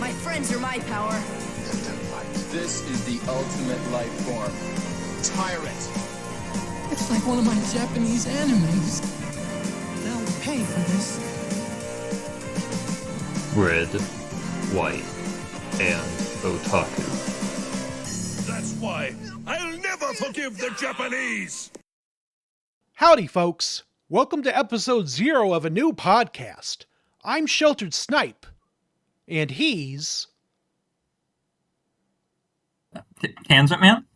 My friends are my power. This is the ultimate life form. Tyrant. It's like one of my Japanese animes. They'll pay for this. Red, white, and otaku. That's why I'll never forgive the Japanese! Howdy, folks. Welcome to episode 0 of a new podcast. I'm Sheltered Snipe, and he's... Kansas Man?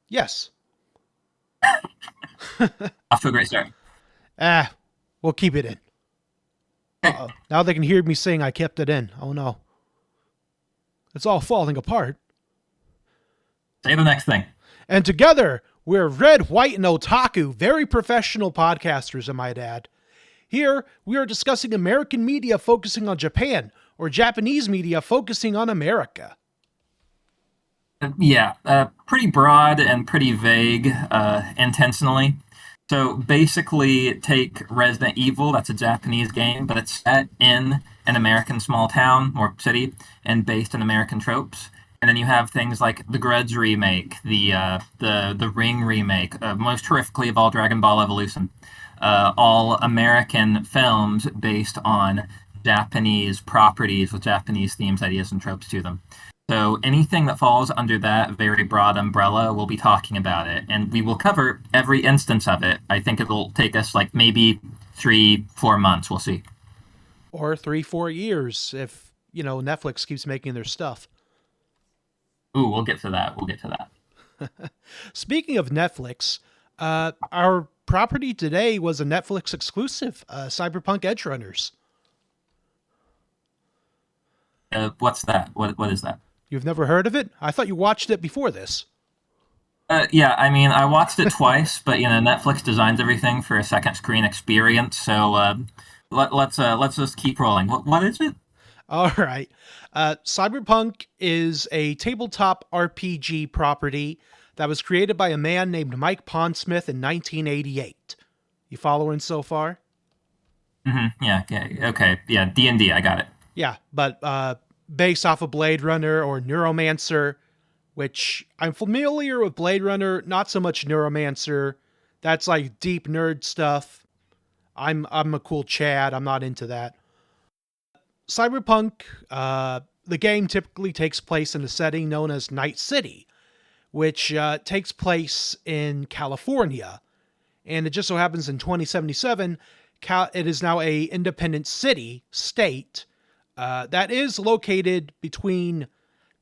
Yes. Off to a great start. We'll keep it in. Uh-oh. Now they can hear me saying I kept it in. Oh no. It's all falling apart. Say the next thing. And together, we're Red, White, and Otaku, very professional podcasters, I might add. Here, we are discussing American media focusing on Japan, or Japanese media focusing on America. Pretty broad and pretty vague, intentionally. So basically, take Resident Evil, that's a Japanese game, but it's set in an American small town or city and based on American tropes. And then you have things like the Grudge remake, the Ring remake, most horrifically of all Dragon Ball Evolution. All American films based on Japanese properties with Japanese themes, ideas, and tropes to them. So anything that falls under that very broad umbrella, we'll be talking about it. And we will cover every instance of it. I think it'll take us like maybe 3-4 months. We'll see. Or 3-4 years if, Netflix keeps making their stuff. Ooh, we'll get to that. Speaking of Netflix, our property today was a Netflix exclusive, Cyberpunk Edgerunners. What's that? What is that? You've never heard of it? I thought you watched it before this. I watched it twice, but Netflix designs everything for a second screen experience. So let's just keep rolling. What is it? All right. Cyberpunk is a tabletop RPG property that was created by a man named Mike Pondsmith in 1988. You following so far? Mm-hmm. Yeah. Okay. Yeah. D&D. I got it. Yeah, but based off of Blade Runner or Neuromancer, which I'm familiar with Blade Runner, not so much Neuromancer. That's like deep nerd stuff. I'm a cool Chad. I'm not into that. Cyberpunk, the game typically takes place in a setting known as Night City, which takes place in California. And it just so happens in 2077, it is now a independent state, that is located between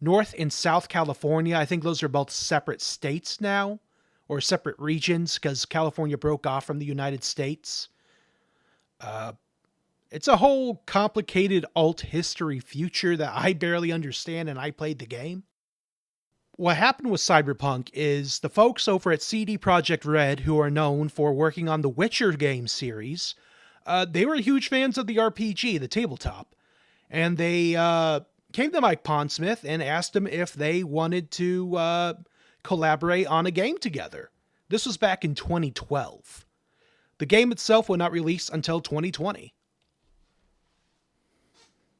North and South California. I think those are both separate states now, or separate regions, because California broke off from the United States. It's a whole complicated alt history future that I barely understand, and I played the game. What happened with Cyberpunk is the folks over at CD Projekt Red, who are known for working on the Witcher game series, they were huge fans of the RPG, the tabletop. And they came to Mike Pondsmith and asked him if they wanted to collaborate on a game together. This was back in 2012. The game itself will not release until 2020.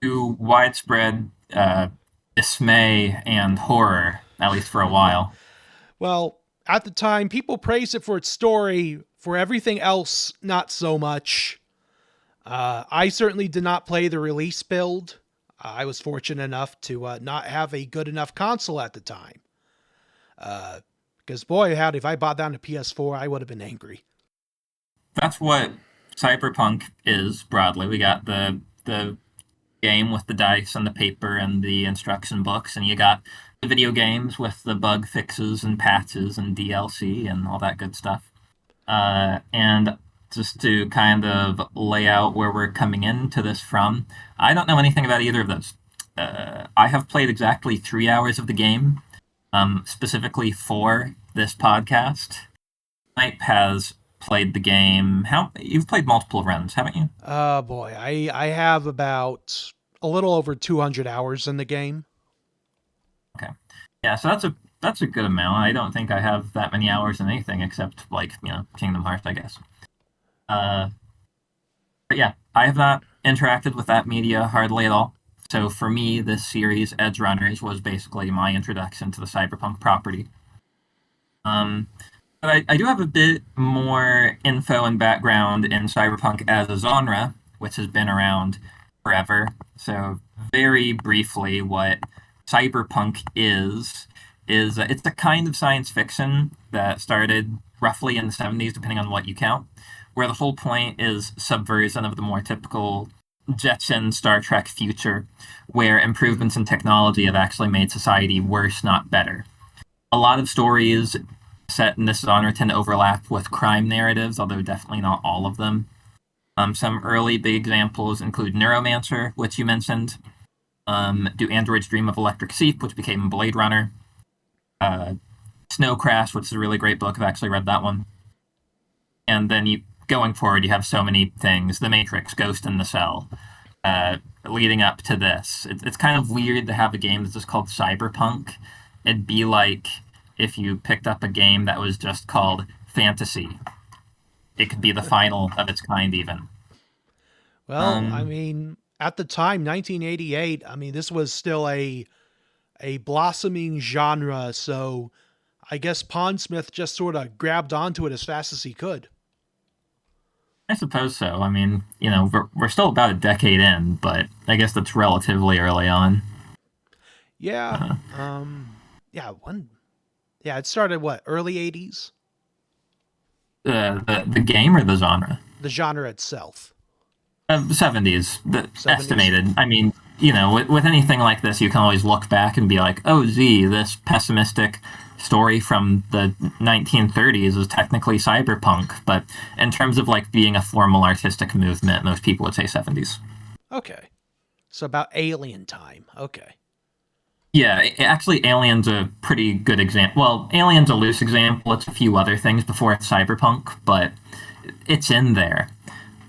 To widespread dismay and horror, at least for a while. Well, at the time, people praised it for its story. For everything else, not so much. I certainly did not play the release build. I was fortunate enough to not have a good enough console at the time. Because boy, howdy, if I bought that on a PS4, I would have been angry. That's what Cyberpunk is, broadly. We got the game with the dice and the paper and the instruction books, and you got the video games with the bug fixes and patches and DLC and all that good stuff. And just to kind of lay out where we're coming into this from, I don't know anything about either of those. I have played exactly 3 hours of the game, specifically for this podcast. Snipe has played the game. You've played multiple runs, haven't you? Boy, I have about a little over 200 hours in the game. Okay. Yeah, so that's a good amount. I don't think I have that many hours in anything except Kingdom Hearts, I guess. But yeah, I have not interacted with that media hardly at all. So for me, this series, Edgerunners, was basically my introduction to the Cyberpunk property. But I do have a bit more info and background in Cyberpunk as a genre, which has been around forever. So very briefly, what Cyberpunk is it's a kind of science fiction that started roughly in the 70s, depending on what you count, where the whole point is subversion of the more typical Jetson Star Trek future, where improvements in technology have actually made society worse, not better. A lot of stories set in this genre tend to overlap with crime narratives, although definitely not all of them. Some early big examples include Neuromancer, which you mentioned, Do Androids Dream of Electric Sheep, which became Blade Runner, Snow Crash, which is a really great book. I've actually read that one. And then going forward, you have so many things: The Matrix, Ghost in the Cell, leading up to this. It's kind of weird to have a game that's just called Cyberpunk. It'd be like if you picked up a game that was just called Fantasy. It could be the final of its kind, even. Well, I mean, at the time, 1988, I mean, this was still a blossoming genre, so I guess Pondsmith just sort of grabbed onto it as fast as he could. I suppose so. I mean, we're still about a decade in, but I guess that's relatively early on. Yeah. Yeah, it started, early 80s? The game or the genre? The genre itself. 70s, 70s. Estimated. I mean, with anything like this, you can always look back and be like, oh, this pessimistic story from the 1930s is technically cyberpunk. But in terms of being a formal artistic movement, most people would say 70s. Okay. So about Alien time. Okay. Yeah, actually, Alien's a pretty good example. Well, Alien's a loose example. It's a few other things before it's cyberpunk, but it's in there.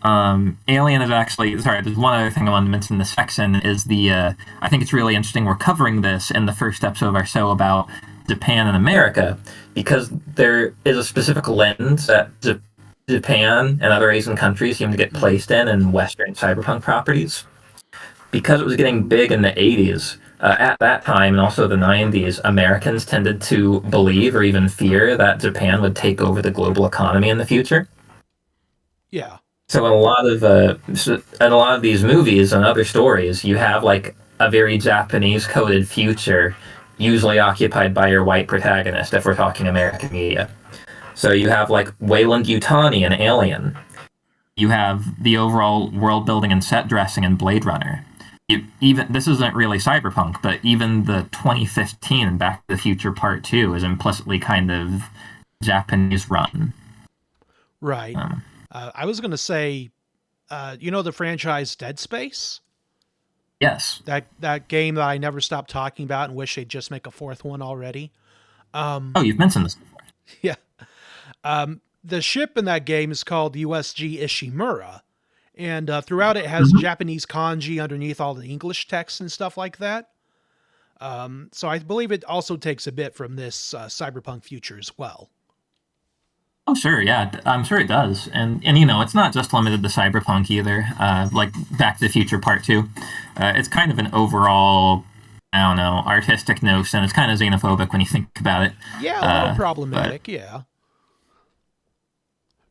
Alien is actually... Sorry, there's one other thing I wanted to mention in this section is I think it's really interesting we're covering this in the first episode of our show about Japan and America, because there is a specific lens that Japan and other Asian countries seem to get placed in Western cyberpunk properties. Because it was getting big in the 80s, at that time, and also the 90s, Americans tended to believe or even fear that Japan would take over the global economy in the future. Yeah. So in a lot of these movies and other stories, you have a very Japanese coded future, usually occupied by your white protagonist, if we're talking American media. So you have Wayland Yutani in Alien. You have the overall world building and set dressing in Blade Runner. This isn't really cyberpunk, but even the 2015 Back to the Future Part 2 is implicitly kind of Japanese run. Right. I was going to say, the franchise Dead Space? Yes. That game that I never stopped talking about and wish they'd just make a fourth one already. You've mentioned this before. Yeah. The ship in that game is called USG Ishimura. And throughout it has Japanese kanji underneath all the English text and stuff like that. So I believe it also takes a bit from this cyberpunk future as well. Oh, sure, yeah. I'm sure it does. And it's not just limited to cyberpunk either. Like Back to the Future Part 2. It's kind of an overall, I don't know, artistic notion. It's kind of xenophobic when you think about it. Yeah, a little problematic, yeah.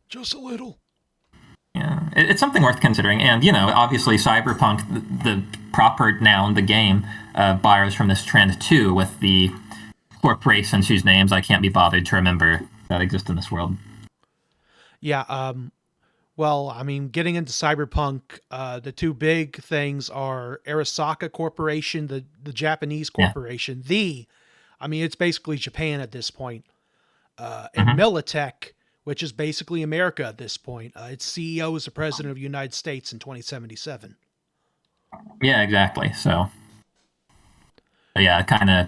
Just a little. Yeah, it's something worth considering. And, obviously Cyberpunk, the proper noun, the game, borrows from this trend too, with the corporations whose names I can't be bothered to remember that exist in this world. Yeah, well, I mean, getting into Cyberpunk, the two big things are Arasaka Corporation, the Japanese corporation, it's basically Japan at this point, and Militech, which is basically America at this point. Its CEO is the President of the United States in 2077. Yeah, exactly. So yeah, it kind of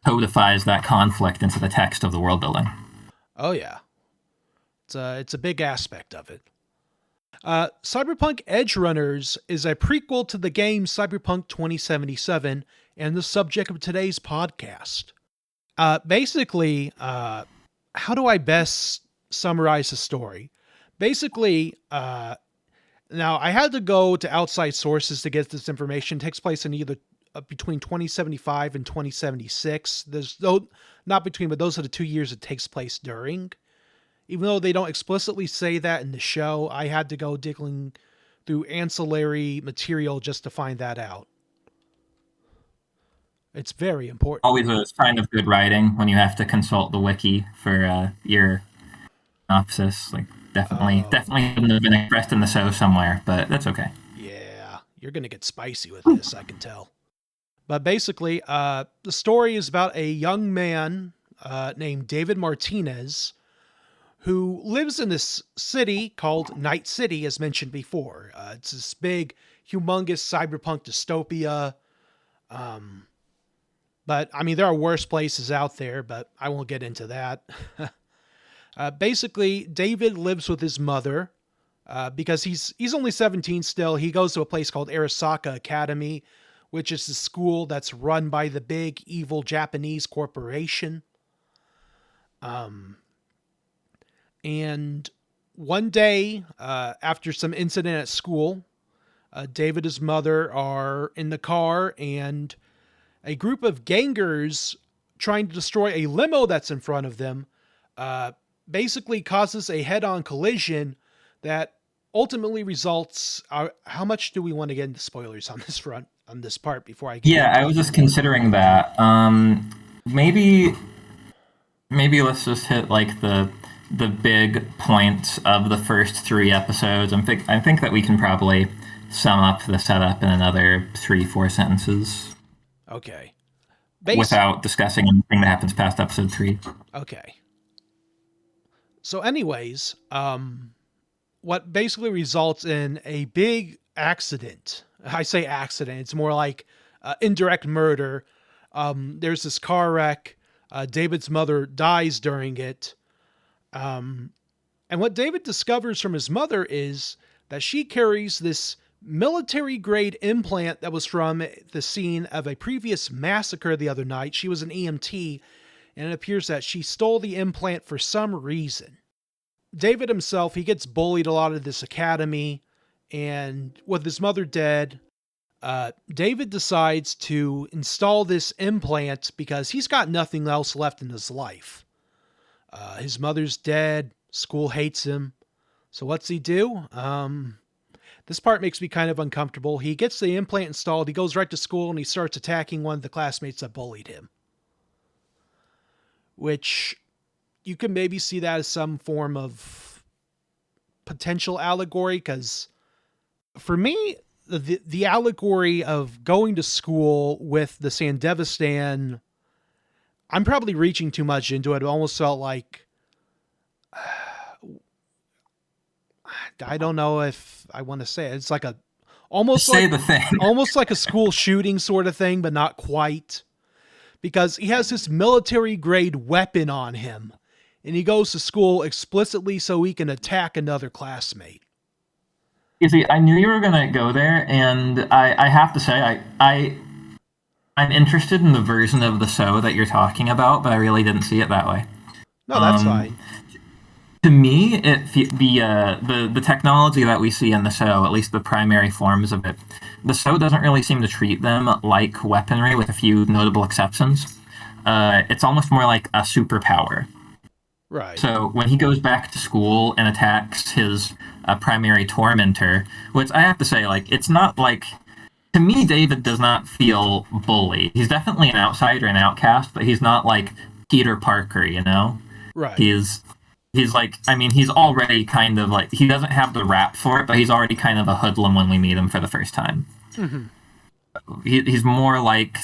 codifies that conflict into the text of the world building. Oh, yeah. It's a big aspect of it. Cyberpunk Edgerunners is a prequel to the game Cyberpunk 2077 and the subject of today's podcast. Basically, how do I best summarize the story? Basically, Now, I had to go to outside sources to get this information. It takes place in either between 2075 and 2076. There's no, not between, but those are the 2 years it takes place during. Even though they don't explicitly say that in the show, I had to go digging through ancillary material just to find that out. It's very important. Always a sign of good writing when you have to consult the wiki for your synopsis. Like, definitely shouldn't have been expressed in the show somewhere, but that's okay. Yeah, you're going to get spicy with this, I can tell. But basically, the story is about a young man named David Martinez who lives in this city called Night City, as mentioned before. It's this big, humongous cyberpunk dystopia. But, I mean, there are worse places out there, but I won't get into that. Basically, David lives with his mother because he's only 17 still. He goes to a place called Arasaka Academy, which is the school that's run by the big evil Japanese corporation. And one day, after some incident at school, David and his mother are in the car, and a group of gangers trying to destroy a limo that's in front of them basically causes a head-on collision that ultimately results... how much do we want to get into spoilers on this front, on this part, before I get Yeah, I was just considering that. Maybe let's just hit like the big points of the first 3 episodes. I think that we can probably sum up the setup in another 3-4 sentences. Okay. Without discussing anything that happens past episode 3. Okay. So anyways, what basically results in a big accident. I say accident, it's more like indirect murder. There's this car wreck. David's mother dies during it. And what David discovers from his mother is that she carries this military-grade implant that was from the scene of a previous massacre the other night. She was an EMT, and it appears that she stole the implant for some reason. David himself, he gets bullied a lot at this academy, and with his mother dead, David decides to install this implant because he's got nothing else left in his life. His mother's dead, school hates him, so what's he do? This part makes me kind of uncomfortable. He gets the implant installed, he goes right to school, and he starts attacking one of the classmates that bullied him. Which, you can maybe see that as some form of potential allegory, because for me, the allegory of going to school with the Sandevistan, I'm probably reaching too much into it. It almost felt like... I don't know if I want to say it. It's like a almost say like the thing. almost like a school shooting sort of thing, but not quite. Because he has this military grade weapon on him, and he goes to school explicitly so he can attack another classmate. You see, I knew you were gonna go there, and I have to say I'm interested in the version of the show that you're talking about, but I really didn't see it that way. No, that's fine. To me, the technology that we see in the show, at least the primary forms of it, the show doesn't really seem to treat them like weaponry, with a few notable exceptions. It's almost more like a superpower. Right. So when he goes back to school and attacks his primary tormentor, which I have to say, like, it's not like... To me, David does not feel bullied. He's definitely an outsider, an outcast, but he's not like Peter Parker, you know? Right. He's like, I mean, he's already kind of like, he doesn't have the rap for it, but he's already kind of a hoodlum when we meet him for the first time. Mm-hmm. He's more like,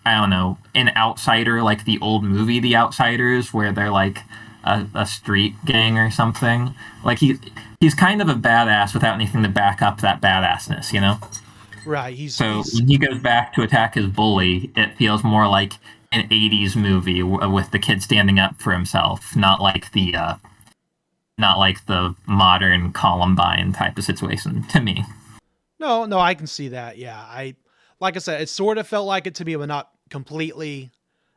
I don't know, an outsider, like the old movie The Outsiders, where they're like a street gang or something. Like, he's kind of a badass without anything to back up that badassness, you know? Right. So when he goes back to attack his bully, it feels more like an 80s movie with the kid standing up for himself, not like the modern Columbine type of situation, to me. No, I can see that. Yeah, like I said, it sort of felt like it to me, but not completely.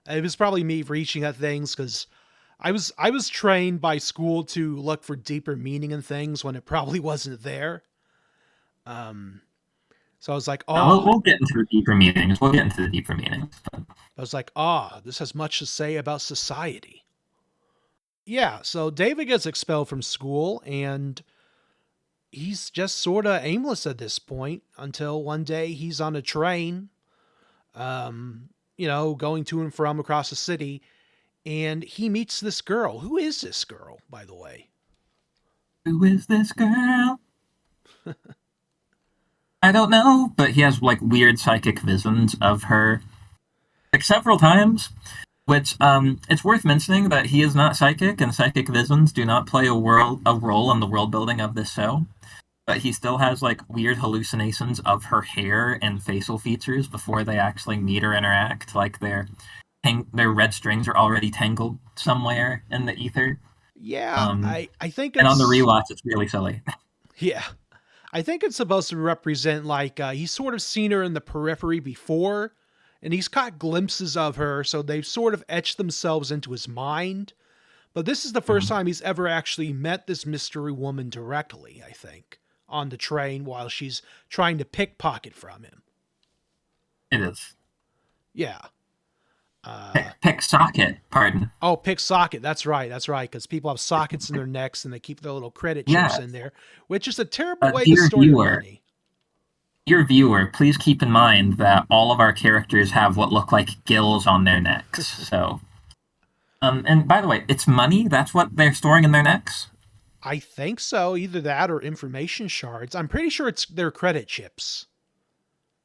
It was probably me reaching at things, because I was trained by school to look for deeper meaning in things when it probably wasn't there. So I was like, We'll get into the deeper meanings. But this has much to say about society. Yeah, so David gets expelled from school, and he's just sort of aimless at this point until one day he's on a train, going to and from across the city, and he meets this girl. Who is this girl, by the way? who is this girl? I don't know, but he has like weird psychic visions of her like several times. Which it's worth mentioning that he is not psychic, and psychic visions do not play a role in the world building of this show. But he still has like weird hallucinations of her hair and facial features before they actually meet or interact. Like their red strings are already tangled somewhere in the ether. Yeah, I think and on the it's rewatch, it's really silly. yeah. I think it's supposed to represent like he's sort of seen her in the periphery before, and he's caught glimpses of her, so they've sort of etched themselves into his mind. But this is the first time he's ever actually met this mystery woman directly, I think, on the train while she's trying to pickpocket from him. It is. Yeah. Pick socket, pardon. Oh, pick socket. That's right. Because people have sockets in their necks and they keep their little credit chips in there, which is a terrible way to store your money. Dear viewer, please keep in mind that all of our characters have what look like gills on their necks. So, and by the way, it's money. That's what they're storing in their necks. I think so. Either that or information shards. I'm pretty sure it's their credit chips.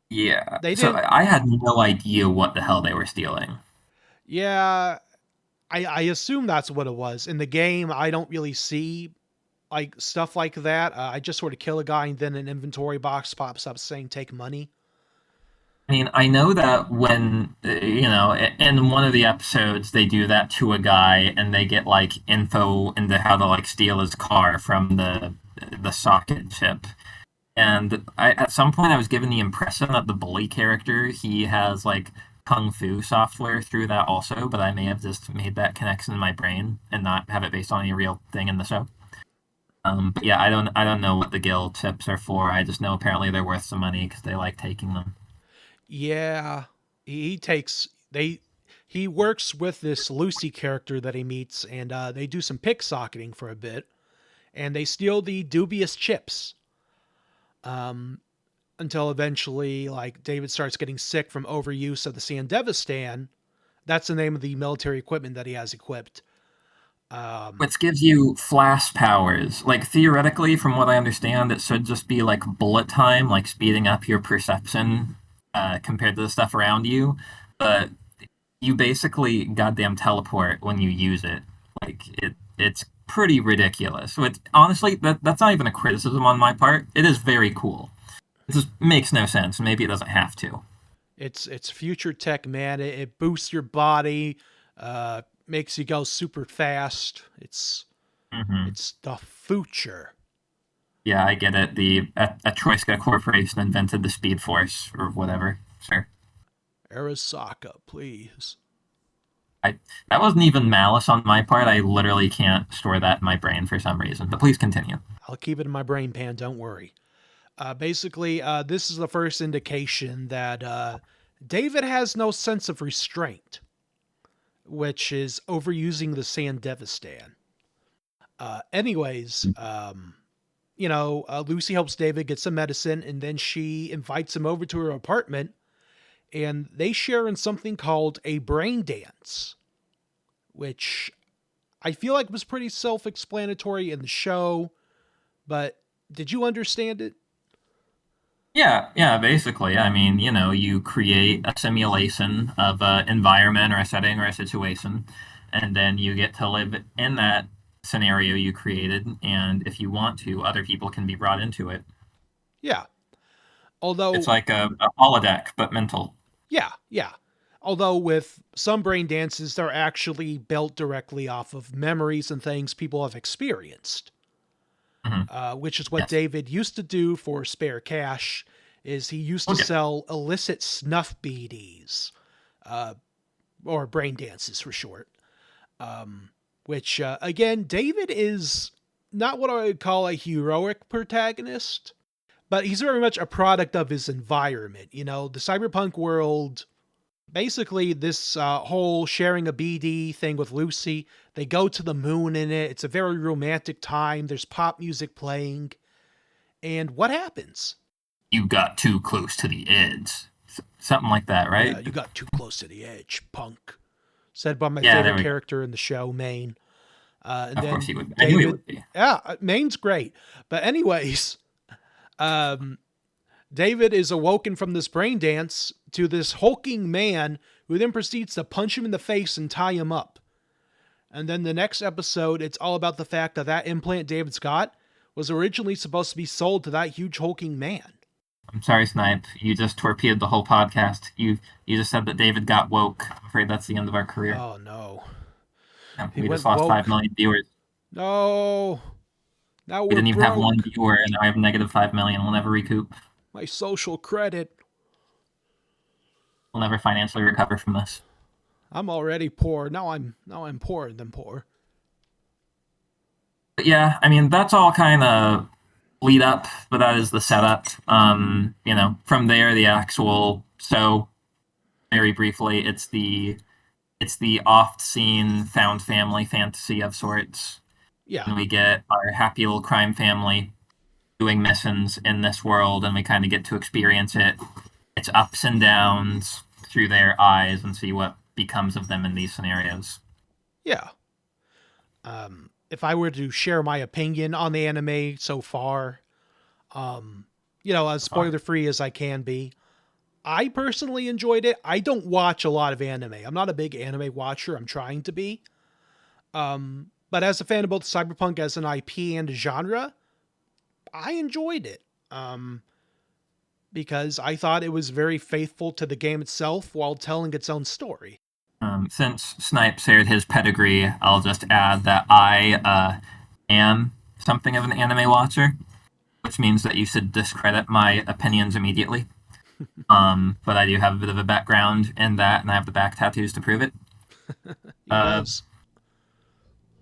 Yeah. So I had no idea what the hell they were stealing. Yeah, I assume that's what it was. In the game, I don't really see like stuff like that. I just sort of kill a guy and then an inventory box pops up saying take money. I mean, I know that when, in one of the episodes, they do that to a guy and they get like info into how to like steal his car from the socket chip. And at some point I was given the impression that the bully character, he has like kung fu software through that also, but I may have just made that connection in my brain and not have it based on any real thing in the show. But yeah, I don't know what the gill chips are for. I just know apparently they're worth some money because they like taking them. Yeah, he works with this Lucy character that he meets, and they do some picksocketing for a bit, and they steal the dubious chips. Until eventually, like, David starts getting sick from overuse of the Sandevistan. That's the name of the military equipment that he has equipped. Which gives you flash powers. Like, theoretically, from what I understand, it should just be like bullet time, like speeding up your perception compared to the stuff around you. But you basically goddamn teleport when you use it. Like, it's pretty ridiculous. Which, honestly, that's not even a criticism on my part. It is very cool. It just makes no sense. Maybe it doesn't have to. It's future tech, man. It boosts your body, makes you go super fast. It's the future. Yeah, I get it. The Atroiska Corporation invented the Speed Force or whatever. Sure. Arasaka, please. That wasn't even malice on my part. I literally can't store that in my brain for some reason. But please continue. I'll keep it in my brain pan. Don't worry. Basically, this is the first indication that David has no sense of restraint, which is overusing the Sandevistan. Lucy helps David get some medicine, and then she invites him over to her apartment, and they share in something called a brain dance, which I feel like was pretty self-explanatory in the show, but did you understand it? Yeah, basically. I mean, you create a simulation of an environment or a setting or a situation, and then you get to live in that scenario you created, and if you want to, other people can be brought into it. Yeah. Although it's like a holodeck, but mental. Yeah. Although with some brain dances, they're actually built directly off of memories and things people have experienced. Which is what David used to do for spare cash, is he used to sell illicit snuff beaties, or brain dances for short. Which, again, David is not what I would call a heroic protagonist, but he's very much a product of his environment. You know, the cyberpunk world, basically this whole sharing a BD thing with Lucy, they go to the moon in it. It's a very romantic time. There's pop music playing. And what happens? You got too close to the edge. Something like that, right? Yeah, you got too close to the edge, punk. Said by my Yeah, there favorite we go. character in the show, Maine. And Of then course he would. I knew he would be. Yeah, Maine's great. But anyways, David is awoken from this brain dance to this hulking man who then proceeds to punch him in the face and tie him up. And then the next episode, it's all about the fact that that implant David's got was originally supposed to be sold to that huge hulking man. I'm sorry, Snipe. You just torpedoed the whole podcast. You just said that David got woke. I'm afraid that's the end of our career. Oh, no. Yeah, he we went just lost woke. 5 million viewers. No. Now We we're didn't even have one broke. viewer, and now I have negative 5 million. We'll never recoup. My social credit. We'll never financially recover from this. I'm already poor. Now I'm poorer than poor. But yeah, I mean, that's all kind of lead up, but that is the setup. From there, the actual. So, very briefly, it's the oft-seen found family fantasy of sorts. Yeah. And we get our happy little crime family doing missions in this world, and we kind of get to experience it, its ups and downs through their eyes, and see what becomes of them in these scenarios. Yeah. If I were to share my opinion on the anime so far, as spoiler-free as I can be, I personally enjoyed it. I don't watch a lot of anime. I'm not a big anime watcher. I'm trying to be. But as a fan of both Cyberpunk as an IP and a genre, I enjoyed it. Because I thought it was very faithful to the game itself while telling its own story. Since Snipe shared his pedigree, I'll just add that I am something of an anime watcher, which means that you should discredit my opinions immediately. But I do have a bit of a background in that, and I have the back tattoos to prove it. Yes.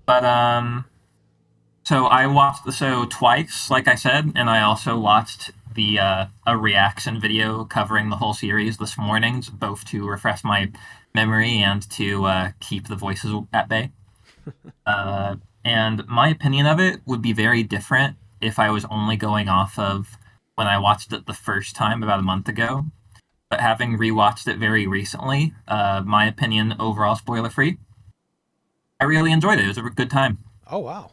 So I watched the show twice, like I said, and I also watched a reaction video covering the whole series this morning, both to refresh my memory and to keep the voices at bay. And my opinion of it would be very different if I was only going off of when I watched it the first time about a month ago. But having rewatched it very recently, my opinion overall spoiler-free, I really enjoyed it. It was a good time. Oh, wow.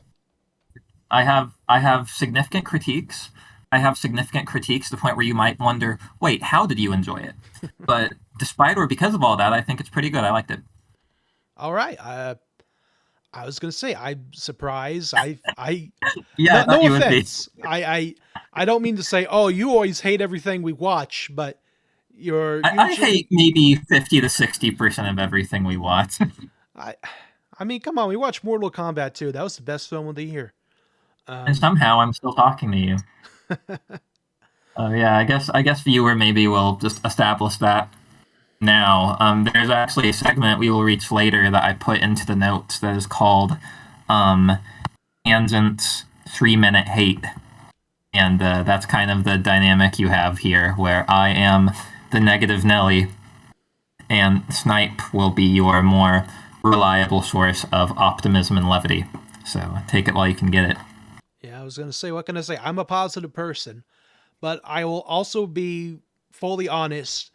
I have significant critiques. I have significant critiques to the point where you might wonder, wait, how did you enjoy it? But despite or because of all that, I think it's pretty good. I liked it. All right. I was gonna say I'm surprised. Yeah, no you would be. offense. I don't mean to say, oh, you always hate everything we watch, but I hate maybe 50 to 60% of everything we watch. I mean, come on, we watched Mortal Kombat 2. That was the best film of the year. And somehow I'm still talking to you. Yeah, I guess viewer maybe will just establish that now. There's actually a segment we will reach later that I put into the notes that is called Tangent's 3-minute hate. And that's kind of the dynamic you have here, where I am the negative Nelly, and Snipe will be your more reliable source of optimism and levity. So take it while you can get it. Yeah, I was going to say, what can I say? I'm a positive person, but I will also be fully honest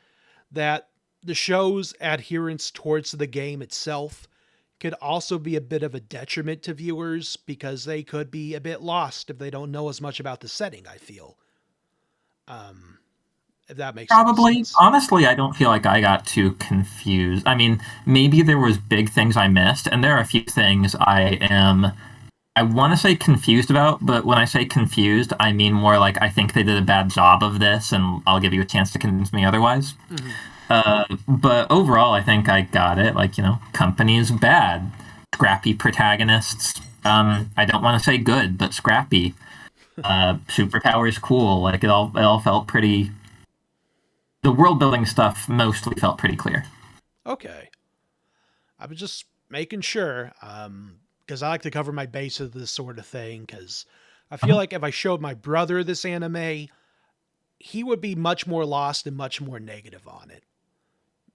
that the show's adherence towards the game itself could also be a bit of a detriment to viewers because they could be a bit lost if they don't know as much about the setting, I feel. If that makes Probably. sense. Honestly, I don't feel like I got too confused. I mean, maybe there was big things I missed, and there are a few things I want to say confused about, but when I say confused, I mean more like I think they did a bad job of this, and I'll give you a chance to convince me otherwise. Mm-hmm. But overall, I think I got it. Like, company is bad. Scrappy protagonists. I don't want to say good, but scrappy. Superpowers cool. Like, it all felt pretty... The world-building stuff mostly felt pretty clear. Okay. I was just making sure, because I like to cover my bases of this sort of thing, because I feel like if I showed my brother this anime, he would be much more lost and much more negative on it.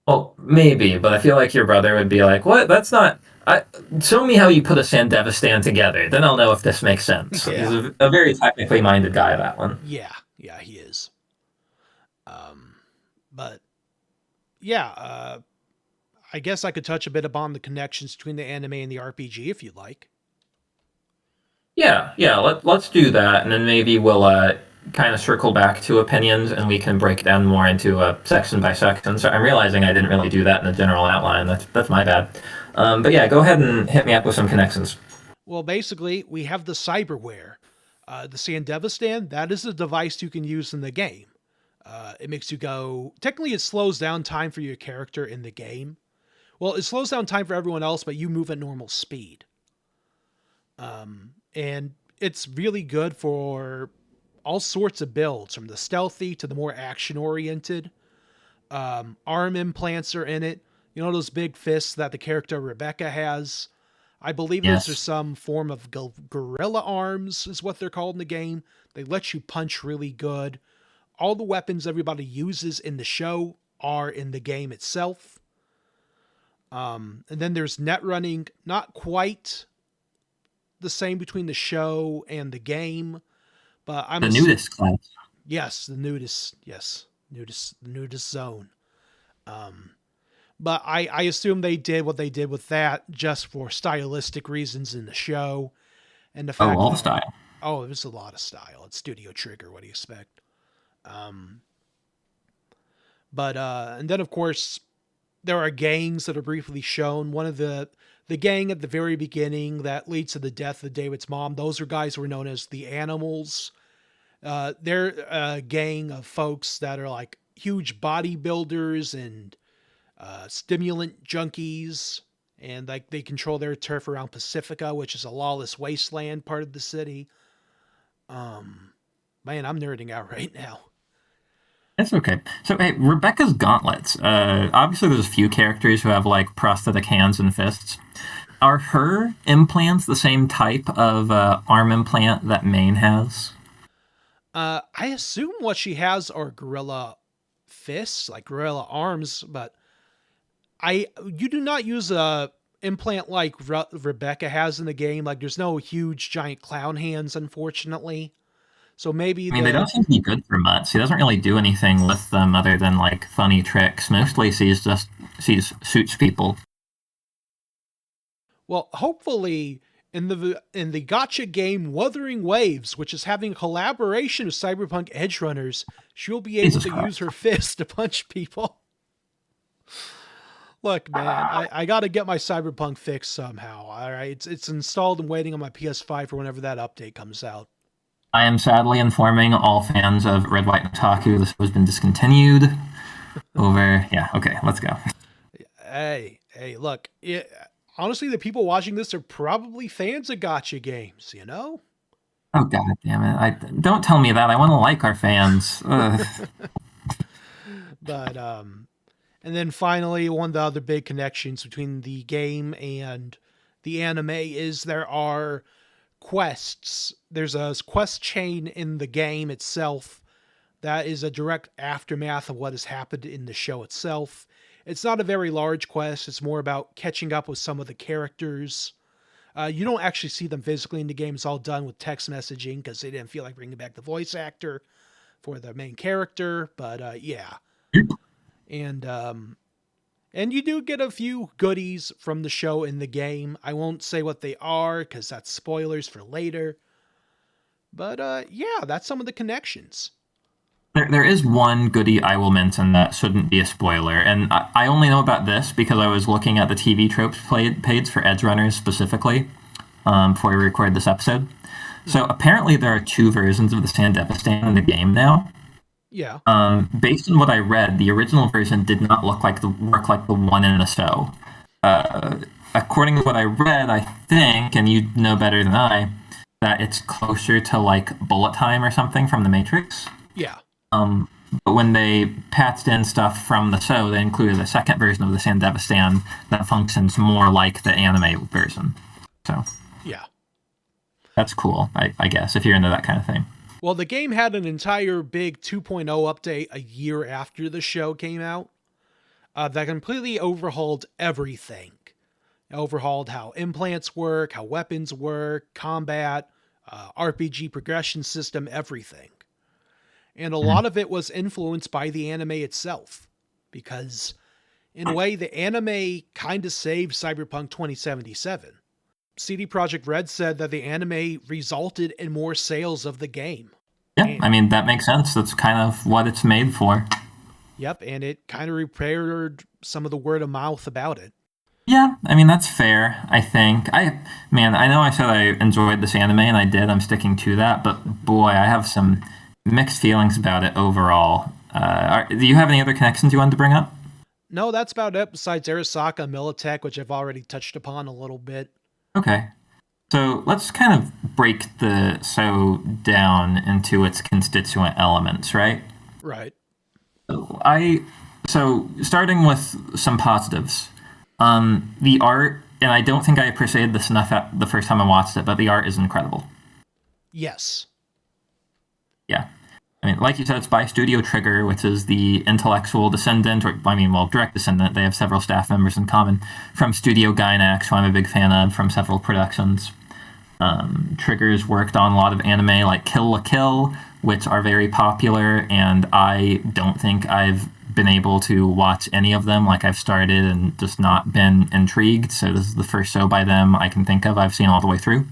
Well, maybe, but I feel like your brother would be like, "What? That's not. Show me how you put a Sandevistan together. Then I'll know if this makes sense." Yeah. He's a very technically minded guy, that one. Yeah, he is. But yeah, I guess I could touch a bit upon the connections between the anime and the RPG if you'd like. Yeah. Let's do that, and then maybe we'll kind of circle back to opinions, and we can break down more into section by section. So I'm realizing I didn't really do that in the general outline. That's my bad. But yeah, go ahead and hit me up with some connections. Well, basically, we have the cyberware. The Sandevistan, that is a device you can use in the game. It makes you go... Technically, it slows down time for your character in the game. Well, it slows down time for everyone else, but you move at normal speed. And it's really good for all sorts of builds, from the stealthy to the more action-oriented. Arm implants are in it. You know those big fists that the character Rebecca has? I believe Yes. those are some form of gorilla arms, is what they're called in the game. They let you punch really good. All the weapons everybody uses in the show are in the game itself. And then there's net running, not quite the same between the show and the game, but I'm The nudist class. Yes, the nudist. Yes, the nudist zone. But I assume they did what they did with that just for stylistic reasons in the show, and the fact all the that- style. Oh, there's a lot of style. It's Studio Trigger. What do you expect? And then of course there are gangs that are briefly shown. One of the gang at the very beginning that leads to the death of David's mom. Those are guys who are known as the Animals. They're a gang of folks that are like huge bodybuilders and stimulant junkies, and like they control their turf around Pacifica, which is a lawless wasteland part of the city. Man, I'm nerding out right now. It's okay. So, hey, Rebecca's gauntlets. Obviously, there's a few characters who have like prosthetic hands and fists. Are her implants the same type of arm implant that Maine has? I assume what she has are gorilla fists, like gorilla arms, but you do not use a implant like Rebecca has in the game. Like, there's no huge giant clown hands, unfortunately. So maybe They don't seem to be good for much. She doesn't really do anything with them other than like funny tricks. Mostly, she's shoots people. Well, hopefully in the gacha game Wuthering Waves, which is having a collaboration with Cyberpunk Edgerunners, she'll be able Jesus to Christ. use her fist to punch people. Look, man, I got to get my Cyberpunk fix somehow. All right, it's installed and waiting on my PS5 for whenever that update comes out. I am sadly informing all fans of Red, White, and Otaku this has been discontinued. Yeah, okay, let's go. Hey, look, honestly, the people watching this are probably fans of gacha games, you know? Oh, god damn it. Don't tell me that. I want to like our fans. Ugh. But, and then finally, one of the other big connections between the game and the anime is there are quests. There's a quest chain in the game itself that is a direct aftermath of what has happened in the show itself. It's not a very large quest. It's more about catching up with some of the characters. You don't actually see them physically in the game. It's all done with text messaging because they didn't feel like bringing back the voice actor for the main character. But yeah. And you do get a few goodies from the show in the game. I won't say what they are because that's spoilers for later. But yeah, that's some of the connections. There is one goodie I will mention that shouldn't be a spoiler, and I only know about this because I was looking at the TV tropes page for Edgerunners specifically before we recorded this episode. So apparently there are two versions of the Sandevistan in the game now. Yeah. Based on what I read, the original version did not work like the one in the show. According to what I read, I think, and you know better than I, that it's closer to like bullet time or something from The Matrix. Yeah. But when they patched in stuff from the show, they included a second version of the Sandevistan that functions more like the anime version. So Yeah. that's cool, I guess, if you're into that kind of thing. Well, the game had an entire big 2.0 update a year after the show came out that completely overhauled everything. It overhauled how implants work, how weapons work, combat, RPG progression system, everything. And a lot of it was influenced by the anime itself, because in a way, the anime kind of saved Cyberpunk 2077. CD Projekt Red said that the anime resulted in more sales of the game. Yeah, I mean, that makes sense. That's kind of what it's made for. Yep, and it kind of repaired some of the word of mouth about it. Yeah, I mean, that's fair, I think. I know I said I enjoyed this anime, and I did. I'm sticking to that, but boy, I have some mixed feelings about it overall. Do you have any other connections you wanted to bring up? No, that's about it, besides Arasaka and Militech, which I've already touched upon a little bit. Okay. So let's kind of break the show down into its constituent elements, right? Right. So starting with some positives. The art, and I don't think I appreciated this enough the first time I watched it, but the art is incredible. Yes. Yeah. I mean, like you said, it's by Studio Trigger, which is the intellectual descendant, direct descendant. They have several staff members in common from Studio Gainax, who I'm a big fan of, from several productions. Trigger's worked on a lot of anime like Kill la Kill, which are very popular, and I don't think I've been able to watch any of them. Like, I've started and just not been intrigued, so this is the first show by them I can think of I've seen all the way through.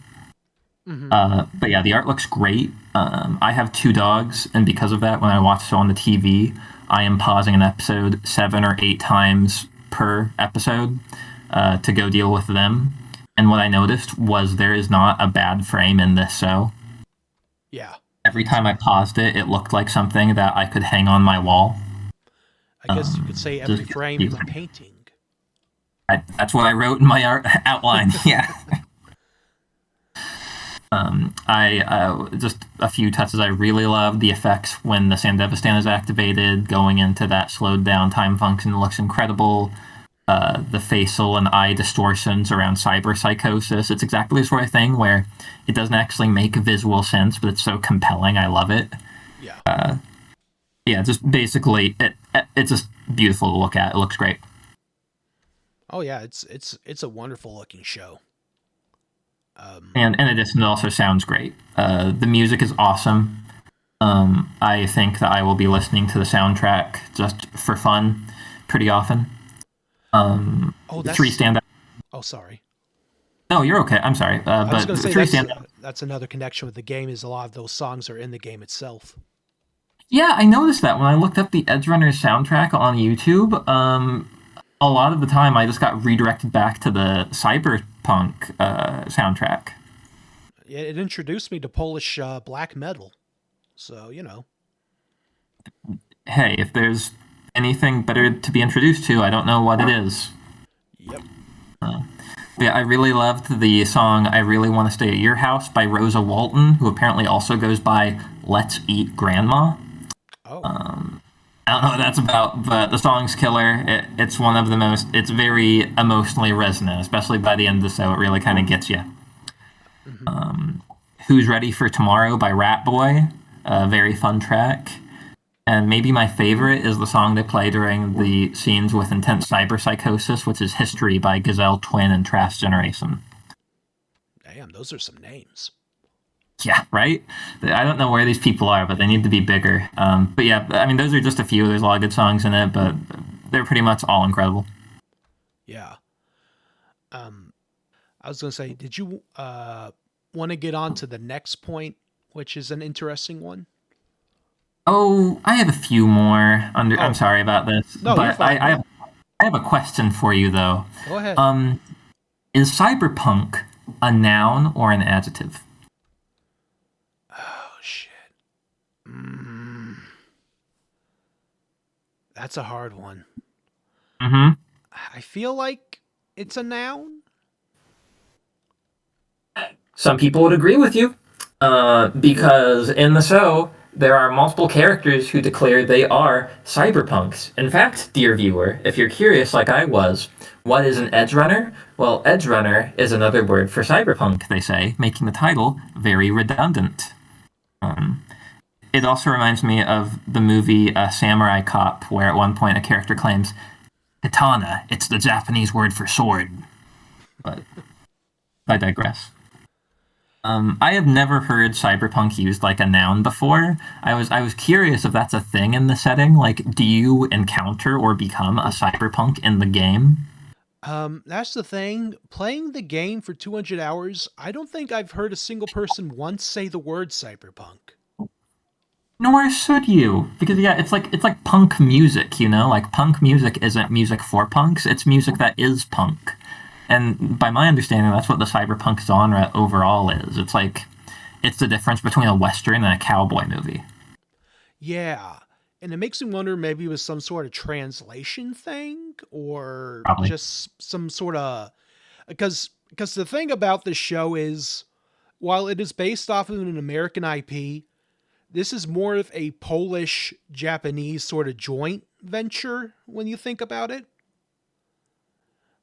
Mm-hmm. But yeah, the art looks great. I have 2 dogs, and because of that, when I watch it on the TV, I am pausing an episode 7 or 8 times per episode to go deal with them. And what I noticed was there is not a bad frame in this show. Yeah. Every time I paused it, it looked like something that I could hang on my wall. I guess you could say every frame is a painting. That's what I wrote in my art outline, yeah. Just a few touches I really loved. The effects when the Sandevistan is activated, going into that slowed down time function looks incredible. The facial and eye distortions around cyberpsychosis. It's exactly the sort of thing where it doesn't actually make visual sense, but it's so compelling. I love it. Yeah. Yeah, just basically, it's just beautiful to look at. It looks great. Oh yeah, it's a wonderful looking show. And in addition, it also sounds great. The music is awesome. I think that I will be listening to the soundtrack just for fun pretty often. That's 3 standout. Oh, sorry. No, you're okay. I'm sorry. I was But going to 3 say standout. that's another connection with the game, is a lot of those songs are in the game itself. Yeah, I noticed that when I looked up the Edgerunners soundtrack on YouTube. A lot of the time, I just got redirected back to the Cyberpunk soundtrack. It introduced me to Polish black metal, so you know. Hey, if there's anything better to be introduced to, I don't know what it is. Yep. Yeah, I really loved the song "I Really Want to Stay at Your House" by Rosa Walton, who apparently also goes by "Let's Eat Grandma." Oh. I don't know what that's about, but the song's killer. It's one of the most. It's very emotionally resonant, especially by the end of the show. It really kind of gets you. Mm-hmm. "Who's Ready for Tomorrow" by Rat Boy, a very fun track. And maybe my favorite is the song they play during the scenes with intense cyberpsychosis, which is "History" by Gazelle Twin and Trash Generation. Damn, those are some names. Yeah, right? I don't know where these people are, but they need to be bigger. But yeah, I mean, those are just a few. There's a lot of good songs in it, but they're pretty much all incredible. Yeah. I was going to say, did you want to get on to the next point, which is an interesting one? Oh, I have a few more. I'm sorry about this. No, but you're fine. I have a question for you, though. Go ahead. Is cyberpunk a noun or an adjective? Oh, shit. That's a hard one. Mm-hmm. I feel like it's a noun. Some people would agree with you, because in the show, there are multiple characters who declare they are cyberpunks. In fact, dear viewer, if you're curious like I was, what is an edgerunner? Well, edgerunner is another word for cyberpunk, they say, making the title very redundant. It also reminds me of the movie Samurai Cop, where at one point a character claims, "Katana, it's the Japanese word for sword." But I digress. I have never heard cyberpunk used like a noun before. I was curious if that's a thing in the setting. Like, do you encounter or become a cyberpunk in the game? That's the thing. Playing the game for 200 hours, I don't think I've heard a single person once say the word cyberpunk. Nor should you, because yeah, it's like punk music, you know. Like punk music isn't music for punks; it's music that is punk. And by my understanding, that's what the cyberpunk genre overall is. It's the difference between a western and a cowboy movie. Yeah. And it makes me wonder maybe it was some sort of translation thing or Probably. just some sort of because the thing about this show is while it is based off of an American IP, this is more of a Polish Japanese sort of joint venture when you think about it.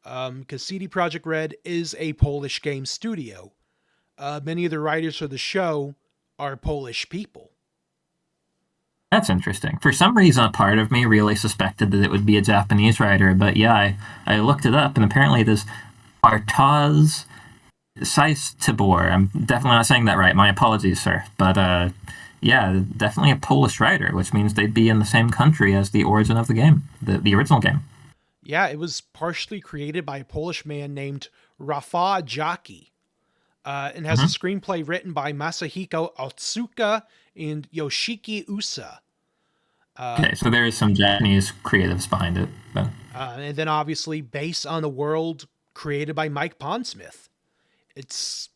Because CD Projekt Red is a Polish game studio. Many of the writers for the show are Polish people. That's interesting. For some reason, a part of me really suspected that it would be a Japanese writer, but yeah, I looked it up, and apparently it is Bartosz Tibor. I'm definitely not saying that right. My apologies, sir. But yeah, definitely a Polish writer, which means they'd be in the same country as the origin of the game, the original game. Yeah, it was partially created by a Polish man named Rafał Jaki, and has a screenplay written by Masahiko Otsuka and Yoshiki Usa. Okay, so there is some Japanese creatives behind it, then. And then obviously based on the world created by Mike Pondsmith. It's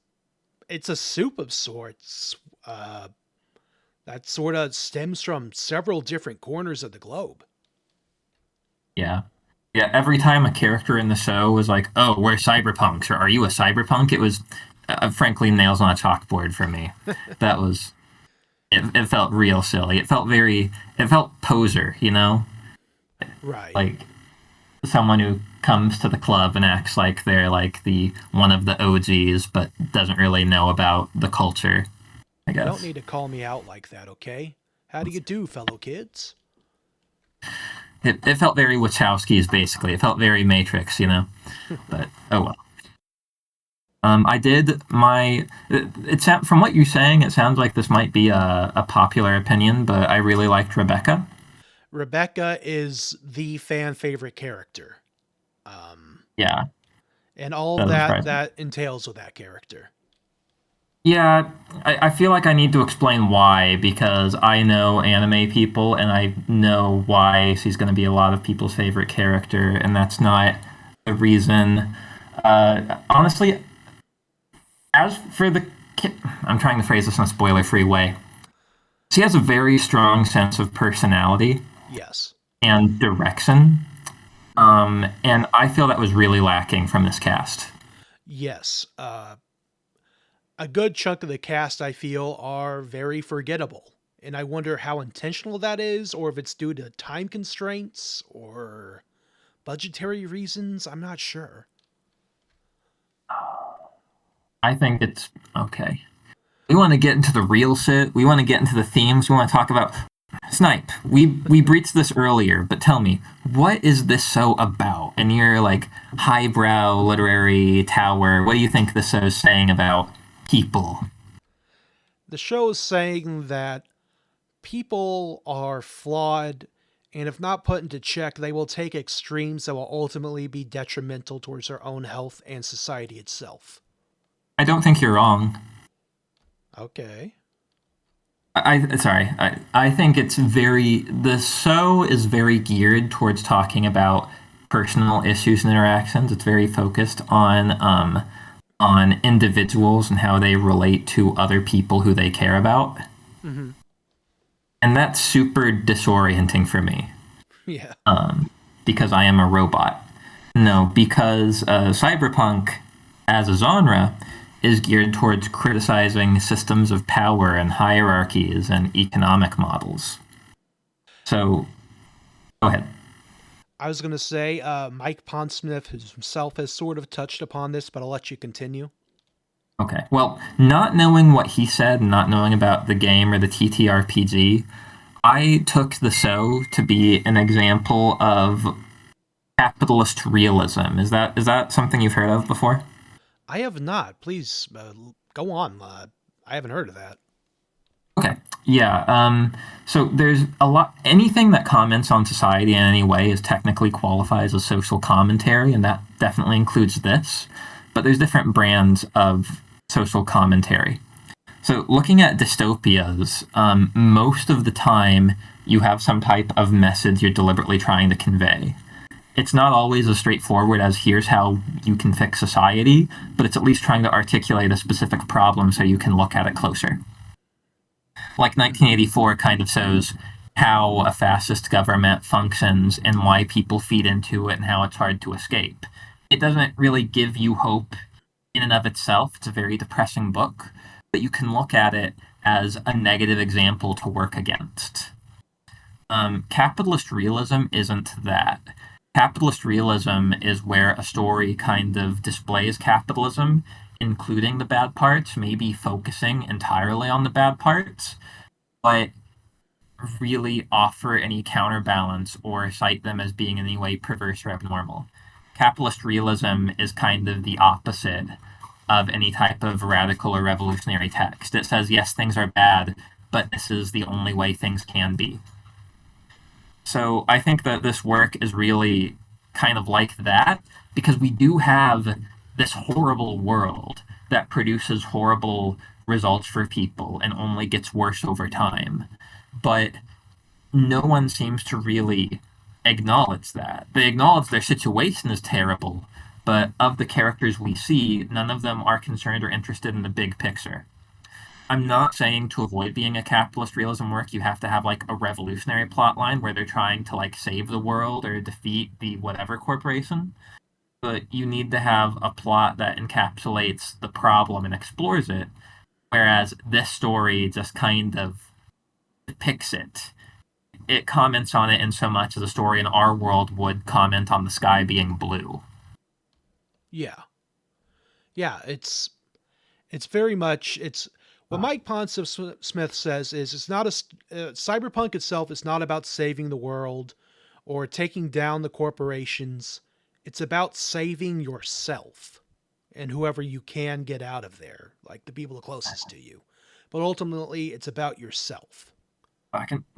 a soup of sorts that sort of stems from several different corners of the globe. Yeah. Yeah, every time a character in the show was like, "Oh, we're cyberpunks," or "Are you a cyberpunk?" It was, frankly, nails on a chalkboard for me. That was, it felt real silly. It felt poser, you know? Right. Like, someone who comes to the club and acts like they're like the one of the OGs, but doesn't really know about the culture, I You guess. don't need to call me out like that, okay? How do you do, fellow kids? It felt very Wachowski's, basically. It felt very Matrix, you know? But, oh well. I did my. From what you're saying, it sounds like this might be a popular opinion, but I really liked Rebecca. Rebecca is the fan favorite character. Yeah, And all that was that surprising. that entails with that character. Yeah, I feel like I need to explain why, because I know anime people and I know why she's going to be a lot of people's favorite character, and that's not the reason. Honestly, as for I'm trying to phrase this in a spoiler-free way. She has a very strong sense of personality Yes. and direction, and I feel that was really lacking from this cast. Yes. A good chunk of the cast, I feel, are very forgettable. And I wonder how intentional that is, or if it's due to time constraints or budgetary reasons. I'm not sure. I think it's okay. We want to get into the real shit. We want to get into the themes. We want to talk about Snipe. We breached this earlier, but tell me, what is this show about? And your like highbrow literary tower, what do you think this show is saying about people? The show is saying that people are flawed, and if not put into check, they will take extremes that will ultimately be detrimental towards their own health and society itself. I don't think you're wrong. Okay. I think the show is very geared towards talking about personal issues and interactions. It's very focused on individuals and how they relate to other people who they care about. Mm-hmm. And that's super disorienting for me. Yeah. Because I am a robot. No, because cyberpunk as a genre is geared towards criticizing systems of power and hierarchies and economic models. So, go ahead. I was going to say, Mike Pondsmith himself has sort of touched upon this, but I'll let you continue. Okay. Well, not knowing what he said, not knowing about the game or the TTRPG, I took the show to be an example of capitalist realism. Is that something you've heard of before? I have not. Please go on. I haven't heard of that. Okay. Yeah. So there's a lot. Anything that comments on society in any way is technically qualifies as social commentary, and that definitely includes this. But there's different brands of social commentary. So looking at dystopias, most of the time you have some type of message you're deliberately trying to convey. It's not always as straightforward as here's how you can fix society, but it's at least trying to articulate a specific problem so you can look at it closer. Like 1984 kind of shows how a fascist government functions and why people feed into it and how it's hard to escape. It doesn't really give you hope in and of itself. It's a very depressing book, but you can look at it as a negative example to work against. Capitalist realism isn't that. Capitalist realism is where a story kind of displays capitalism, including the bad parts, maybe focusing entirely on the bad parts, but really offer any counterbalance or cite them as being in any way perverse or abnormal. Capitalist realism is kind of the opposite of any type of radical or revolutionary text. It says, yes, things are bad, but this is the only way things can be. So I think that this work is really kind of like that, because we do have this horrible world that produces horrible results for people and only gets worse over time. But no one seems to really acknowledge that. They acknowledge their situation is terrible, but of the characters we see, none of them are concerned or interested in the big picture. I'm not saying to avoid being a capitalist realism work, you have to have like a revolutionary plot line where they're trying to like save the world or defeat the whatever corporation. But you need to have a plot that encapsulates the problem and explores it. Whereas this story just kind of depicts it. It comments on it in so much as a story in our world would comment on the sky being blue. Yeah. Yeah, it's very much it's what Mike Smith says is it's not cyberpunk itself is not about saving the world or taking down the corporations. It's about saving yourself and whoever you can get out of there, like the people closest to you. But ultimately, it's about yourself.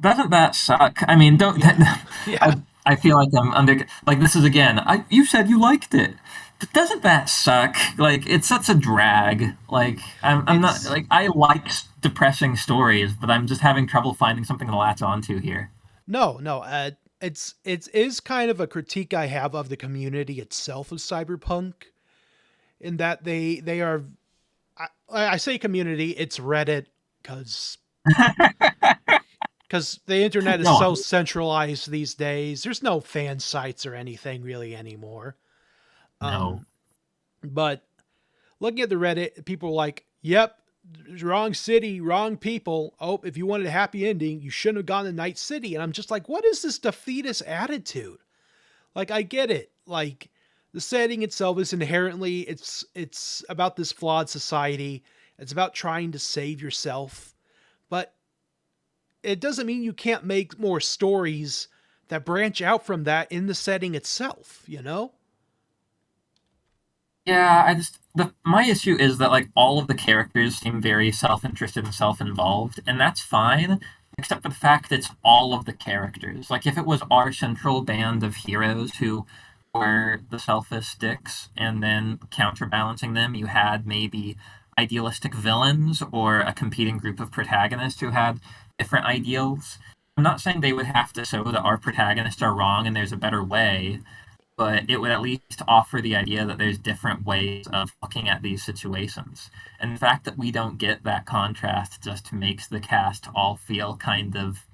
Doesn't that suck? I mean, don't. Yeah. Yeah. I feel like I'm under. Like this is again. You said you liked it, but doesn't that suck? Like it's such a drag. Like I'm not like I like depressing stories, but I'm just having trouble finding something to latch onto here. No. It is kind of a critique I have of the community itself of cyberpunk, in that they are. I say community. It's Reddit because the internet is so centralized these days. There's no fan sites or anything really anymore. No. But looking at the Reddit, people are like, "Yep, wrong city, wrong people. Oh, if you wanted a happy ending, you shouldn't have gone to Night City." And I'm just like, what is this defeatist attitude? Like, I get it. Like, the setting itself is inherently, it's about this flawed society. It's about trying to save yourself. But it doesn't mean you can't make more stories that branch out from that in the setting itself, you know? Yeah, my issue is that like all of the characters seem very self-interested and self-involved, and that's fine, except for the fact that it's all of the characters. Like if it was our central band of heroes who were the selfish sticks, and then counterbalancing them, you had maybe idealistic villains or a competing group of protagonists who had different ideals. I'm not saying they would have to show that our protagonists are wrong and there's a better way, but it would at least offer the idea that there's different ways of looking at these situations. And the fact that we don't get that contrast just makes the cast all feel kind of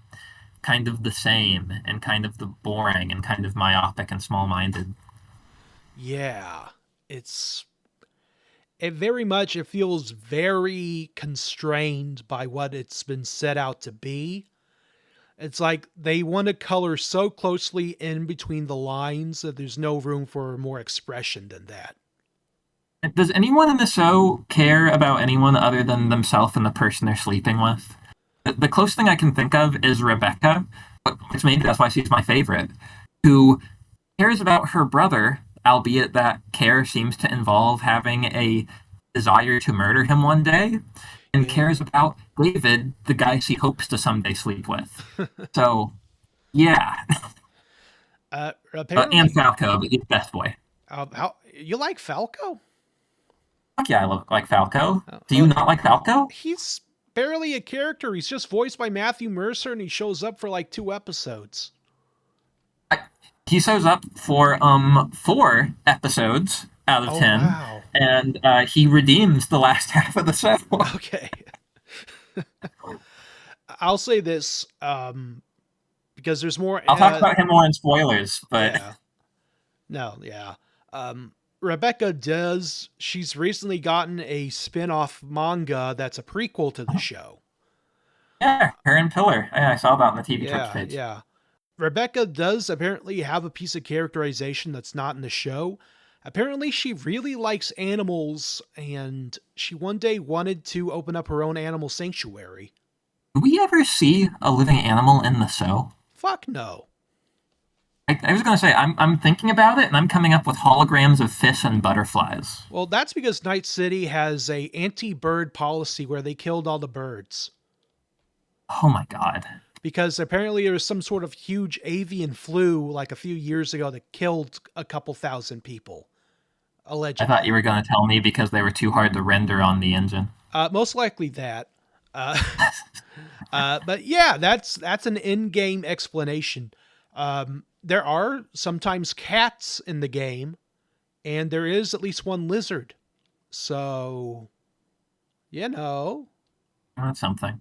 the same and kind of the boring and kind of myopic and small-minded. Yeah. It feels very constrained by what it's been set out to be. It's like they want to color so closely in between the lines that there's no room for more expression than that. does anyone in the show care about anyone other than themselves and the person they're sleeping with? The closest thing I can think of is Rebecca, which maybe that's why she's my favorite, who cares about her brother, albeit that care seems to involve having a desire to murder him one day, and cares about David, the guy she hopes to someday sleep with. So, yeah. Apparently, And Falco, but he's best boy. how you like Falco? Fuck yeah, I like Falco. Do you not like Falco? He's barely a character. He's just voiced by Matthew Mercer, and he shows up for like 2 episodes. He shows up for 4 episodes out of 10, wow. and he redeems the last half of the show. Okay. I'll say this, because there's more. I'll talk about him more in spoilers, but Yeah. No, yeah. Rebecca she's recently gotten a spin-off manga that's a prequel to the show. yeah, her and Pillar. Yeah, I saw that on the TV Trips Yeah, page. yeah. Rebecca does apparently have a piece of characterization that's not in the show. Apparently, she really likes animals, and she one day wanted to open up her own animal sanctuary. Do we ever see a living animal in the show? Fuck no. I was going to say, I'm thinking about it, and I'm coming up with holograms of fish and butterflies. Well, that's because Night City has a anti-bird policy where they killed all the birds. Oh my god. Because apparently there was some sort of huge avian flu like a few years ago that killed a couple thousand people. I Allegedly. thought you were going to tell me because they were too hard to render on the engine. Most likely that. But yeah, that's an in-game explanation. There are sometimes cats in the game, and there is at least one lizard. So, That's something.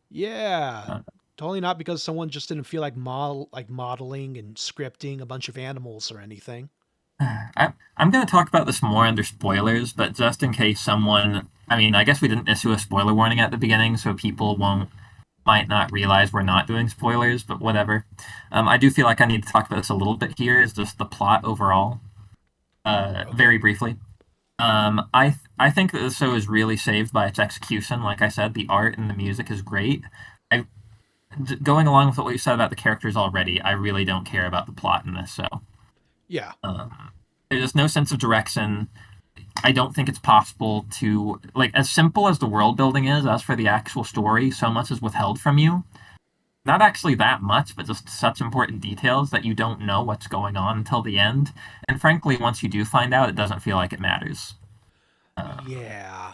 yeah. Totally not because someone just didn't feel like modeling and scripting a bunch of animals or anything. I'm going to talk about this more under spoilers, but just in case someone... I mean, I guess we didn't issue a spoiler warning at the beginning, so people might not realize we're not doing spoilers, but whatever. I do feel like I need to talk about this a little bit here, is just the plot overall. Very briefly. I think that the show is really saved by its execution. Like I said, the art and the music is great. Going along with what you said about the characters already, I really don't care about the plot in this show. Yeah. There's just no sense of direction. I don't think it's possible to, like, as simple as the world building is, as for the actual story, so much is withheld from you. Not actually that much, but just such important details that you don't know what's going on until the end. And frankly, once you do find out, it doesn't feel like it matters. Yeah.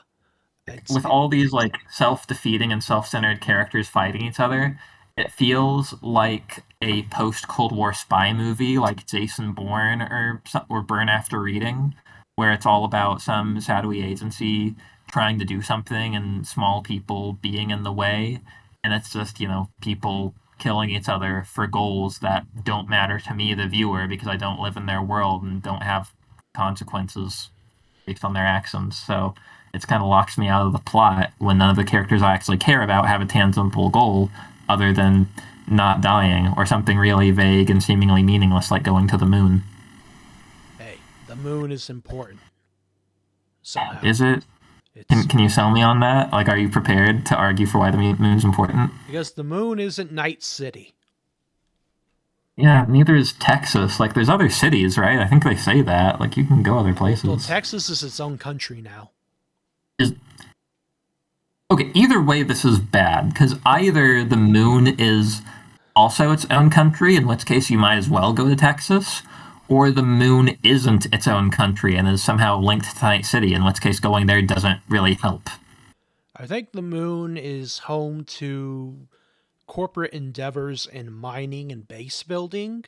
With all these, like, self-defeating and self-centered characters fighting each other, it feels like a post-Cold War spy movie like Jason Bourne or Burn After Reading, where it's all about some shadowy agency trying to do something and small people being in the way. And it's just, people killing each other for goals that don't matter to me, the viewer, because I don't live in their world and don't have consequences based on their actions. So it kind of locks me out of the plot when none of the characters I actually care about have a tangible goal other than not dying or something really vague and seemingly meaningless like going to the moon. Hey, the moon is important. Somehow. Is it? It's Can you sell me on that? Like, are you prepared to argue for why the moon's important? because the moon isn't Night City. Yeah, neither is Texas. Like, there's other cities, right? I think they say that. Like, you can go other places. Well, Texas is its own country now. Okay, either way, this is bad, because either the moon is also its own country, in which case you might as well go to Texas, or the moon isn't its own country and is somehow linked to Night City, in which case going there doesn't really help. I think the moon is home to corporate endeavors in mining and base building.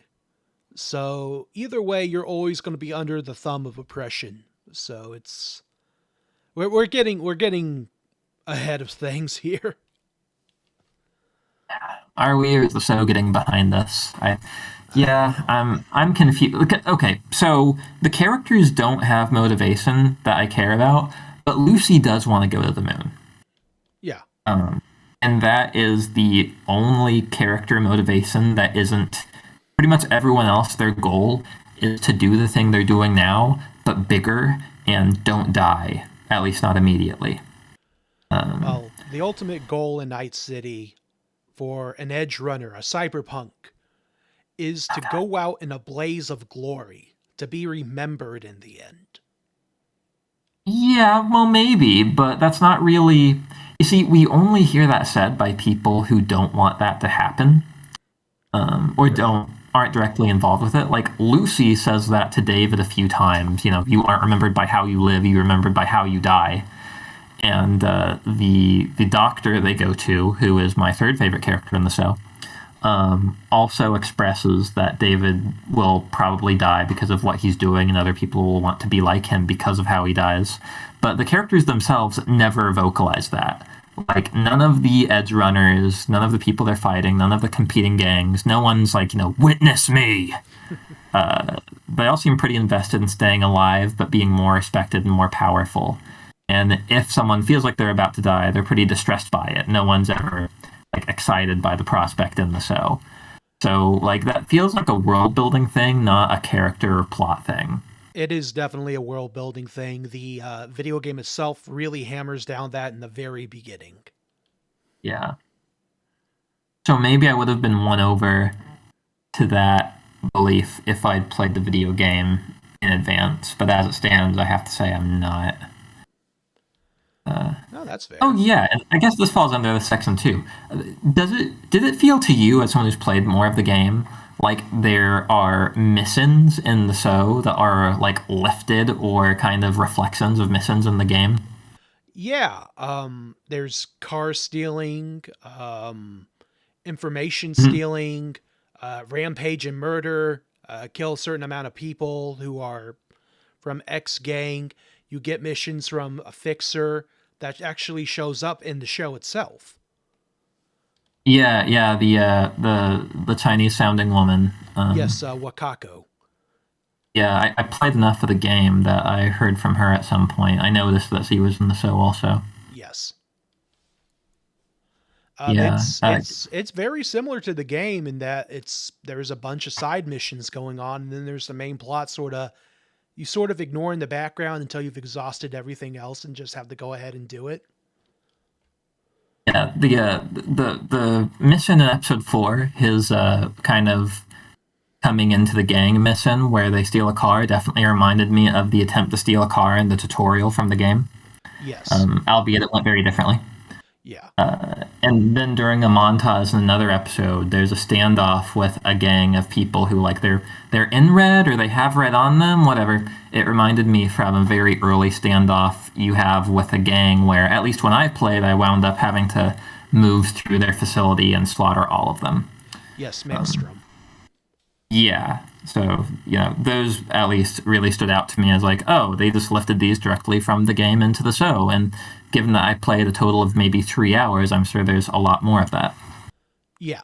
So either way, you're always going to be under the thumb of oppression. So it's we're getting ahead of things here. Are we, or is the show getting behind us? I'm confused. Okay, so the characters don't have motivation that I care about, but Lucy does want to go to the moon. Yeah. And that is the only character motivation that isn't... Pretty much everyone else, their goal is to do the thing they're doing now, but bigger and don't die, at least not immediately. Well, the ultimate goal in Night City for an edge runner, a cyberpunk, is to go out in a blaze of glory, to be remembered in the end. Yeah, well, maybe, but that's not really. You see, we only hear that said by people who don't want that to happen, or aren't directly involved with it. Like Lucy says that to David a few times. You know, you aren't remembered by how you live; you're remembered by how you die. And the doctor they go to, who is my third favorite character in the show, also expresses that David will probably die because of what he's doing, and other people will want to be like him because of how he dies. But the characters themselves never vocalize that. Like, none of the Edgerunners, none of the people they're fighting, none of the competing gangs, no one's like, witness me! They all seem pretty invested in staying alive, but being more respected and more powerful. And if someone feels like they're about to die, they're pretty distressed by it. No one's ever excited by the prospect in the show. So that feels like a world building thing, not a character or plot thing. It is definitely a world building thing. The video game itself really hammers down that in the very beginning. Yeah. So maybe I would have been won over to that belief if I'd played the video game in advance. But as it stands, I have to say I'm not. No, that's fair. Oh yeah, and I guess this falls under the section too. Did it feel to you, as someone who's played more of the game, like there are missions in the show that are lifted or kind of reflections of missions in the game? Yeah, there's car stealing, information stealing, rampage and murder, kill a certain amount of people who are from X gang. You get missions from a fixer that actually shows up in the show itself. Yeah, the Chinese sounding woman. Yes, Wakako. Yeah, I played enough of the game that I heard from her at some point. I noticed that she was in the show also. Yes. Yeah, it's very similar to the game in that there's a bunch of side missions going on, and then there's the main plot you sort of ignore in the background until you've exhausted everything else and just have to go ahead and do it. Yeah, the mission in episode 4, his kind of coming into the gang mission where they steal a car, definitely reminded me of the attempt to steal a car in the tutorial from the game. Yes. Albeit it went very differently. Yeah. And then during a montage in another episode, there's a standoff with a gang of people who they're in red or they have red on them, whatever. It reminded me from a very early standoff you have with a gang where, at least when I played, I wound up having to move through their facility and slaughter all of them. Yes, Maelstrom. Yeah. So, those at least really stood out to me as oh, they just lifted these directly from the game into the show. And given that I played a total of maybe 3 hours, I'm sure there's a lot more of that. Yeah.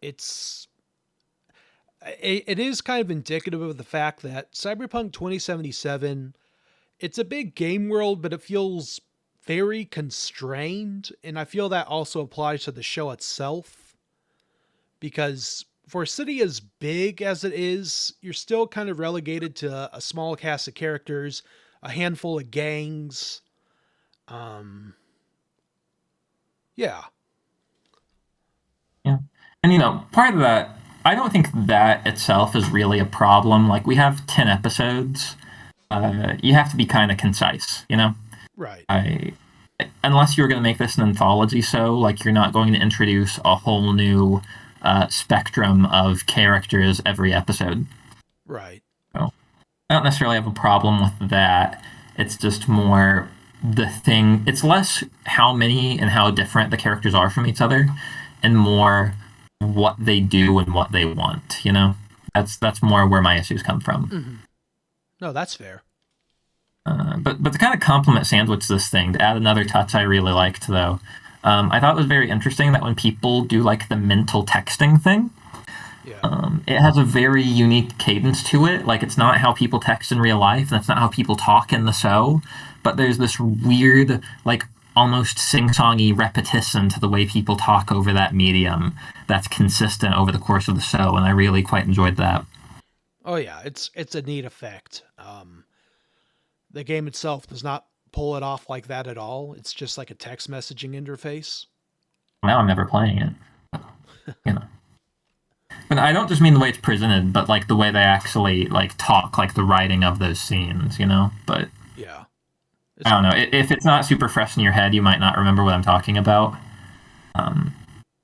It is kind of indicative of the fact that Cyberpunk 2077, it's a big game world, but it feels very constrained. And I feel that also applies to the show itself. Because for a city as big as it is, you're still kind of relegated to a small cast of characters, a handful of gangs. Yeah. Yeah. And, part of that, I don't think that itself is really a problem. We have 10 episodes. You have to be kind of concise, Right. Unless you're going to make this an anthology show, you're not going to introduce a whole new spectrum of characters every episode. Right. So I don't necessarily have a problem with that. It's just more it's less how many and how different the characters are from each other, and more what they do and what they want, That's more where my issues come from. Mm-hmm. No, that's fair. But to kind of compliment sandwich this thing, to add another touch I really liked, though, I thought it was very interesting that when people do the mental texting thing, it has a very unique cadence to it. It's not how people text in real life, and that's not how people talk in the show, but there's this weird, almost sing-songy repetition to the way people talk over that medium that's consistent over the course of the show, and I really quite enjoyed that. Oh yeah, it's a neat effect. The game itself does not pull it off like that at all. It's just like a text messaging interface. Now I'm never playing it. You know. But I don't just mean the way it's presented, but like the way they actually like talk, like the writing of those scenes, you know? But Yeah. I don't know. If it's not super fresh in your head, you might not remember what I'm talking about.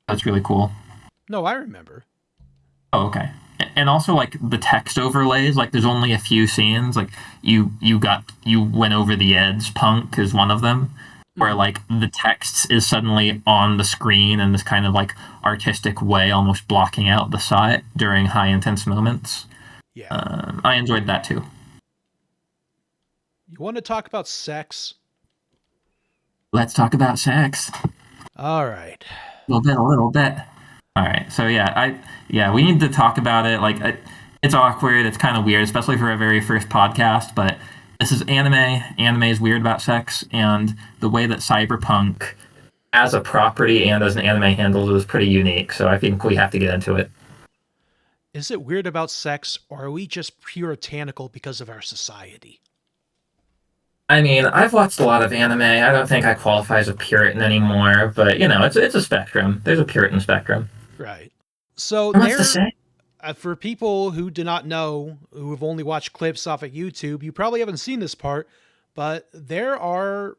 That's really cool. No, I remember. Oh, okay. And also like the text overlays, like there's only a few scenes. Like you went over the edge. Punk is one of them, where like the text is suddenly on the screen in this kind of like artistic way, almost blocking out the sight during high intense moments. Yeah. I enjoyed that too. You want to talk about sex? Let's talk about sex. All right. A little bit. All right. So yeah, we need to talk about it. Like, it's awkward. It's kind of weird, especially for our very first podcast. But this is anime. Anime is weird about sex, and the way that Cyberpunk, as a property and as an anime, handles it is pretty unique. So I think we have to get into it. Is it weird about sex, or are we just puritanical because of our society? I mean, I've watched a lot of anime. I don't think I qualify as a Puritan anymore, but you know, it's a spectrum. There's a Puritan spectrum. Right. So What's there, to say? for people who do not know, who have only watched clips off of YouTube, you probably haven't seen this part, but there are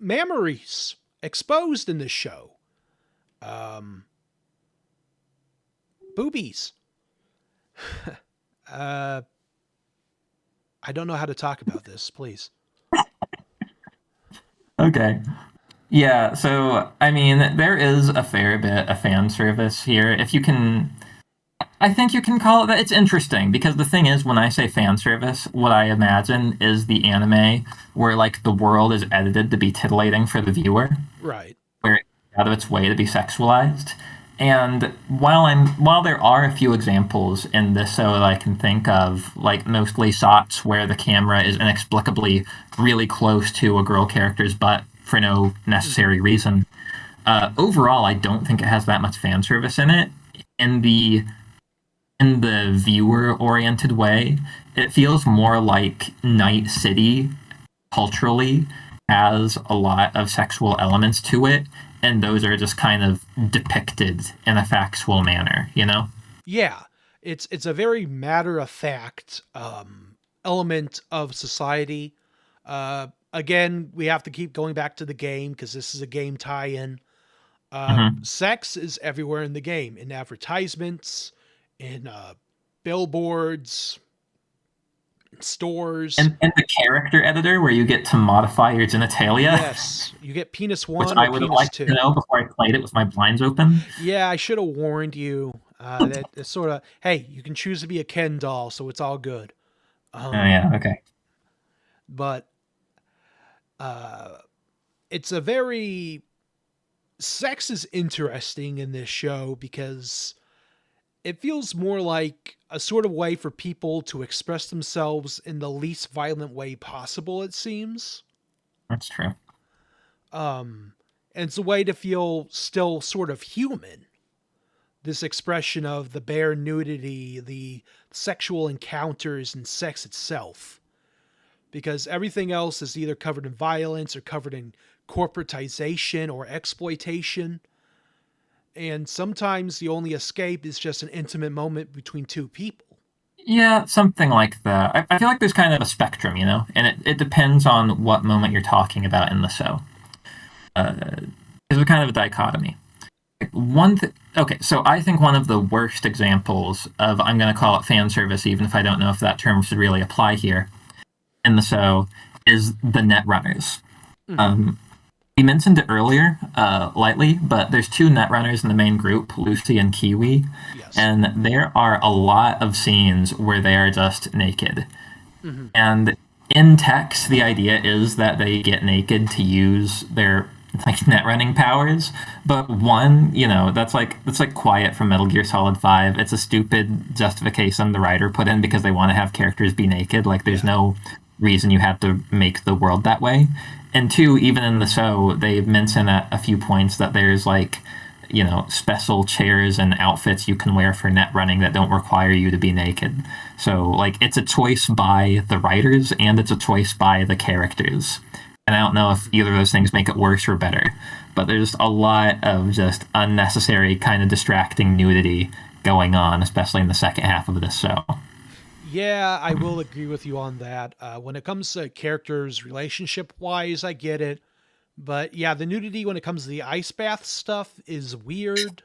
mammaries exposed in this show. Boobies. I don't know how to talk about this, please. Okay. Yeah, so, I mean, there is a fair bit of fan service here. If you can... I think you can call it that. It's interesting, because the thing is, when I say fan service, what I imagine is the anime where, like, the world is edited to be titillating for the viewer. Right. Where it's out of its way to be sexualized. And while there are a few examples in this show that I can think of, like mostly shots where the camera is inexplicably really close to a girl character's butt for no necessary reason, overall I don't think it has that much fan service in it. In the viewer-oriented way, it feels more like Night City culturally has a lot of sexual elements to it, and those are just kind of depicted in a factual manner, you know? Yeah, it's a very matter-of-fact element of society. Again, we have to keep going back to the game because this is a game tie-in. Sex is everywhere in the game, in advertisements, in billboards, in stores. And the character editor where you get to modify your genitalia. Yes, you get penis 1 which or I would have penis liked 2. to know before I played it with my blinds open. Yeah, I should have warned you. That it's sort of, hey, you can choose to be a Ken doll, so it's all good. Oh yeah, okay. But it's a very... Sex is interesting in this show because it feels more like a sort of way for people to express themselves in the least violent way possible, it seems. That's true. And it's a way to feel still sort of human. This expression of the bare nudity, the sexual encounters, and sex itself. Because everything else is either covered in violence or covered in corporatization or exploitation. And sometimes the only escape is just an intimate moment between two people. Yeah, something like that. I feel like there's kind of a spectrum, you know? And it depends on what moment you're talking about in the show. There's a kind of a dichotomy. Okay, so I think one of the worst examples of, I'm going to call it fan service, even if I don't know if that term should really apply here, in the show, is the Netrunners. We mentioned it earlier, lightly, but there's 2 Netrunners in the main group, Lucy and Kiwi, Yes. and there are a lot of scenes where they are just naked. And in text, the idea is that they get naked to use their like net running powers, but one, you know, that's like Quiet from Metal Gear Solid 5. It's a stupid justification the writer put in because they want to have characters be naked. Like, there's no reason you have to make the world that way. And 2, even in the show, they mention at a few points that there's like special chairs and outfits you can wear for net running that don't require you to be naked. So like it's a choice by the writers and it's a choice by the characters. And I don't know if either of those things make it worse or better, but there's a lot of just unnecessary kind of distracting nudity going on, especially in the second half of this show. Yeah, I will agree with you on that. When it comes to characters relationship-wise, I get it. But yeah, the nudity when it comes to the ice bath stuff is weird.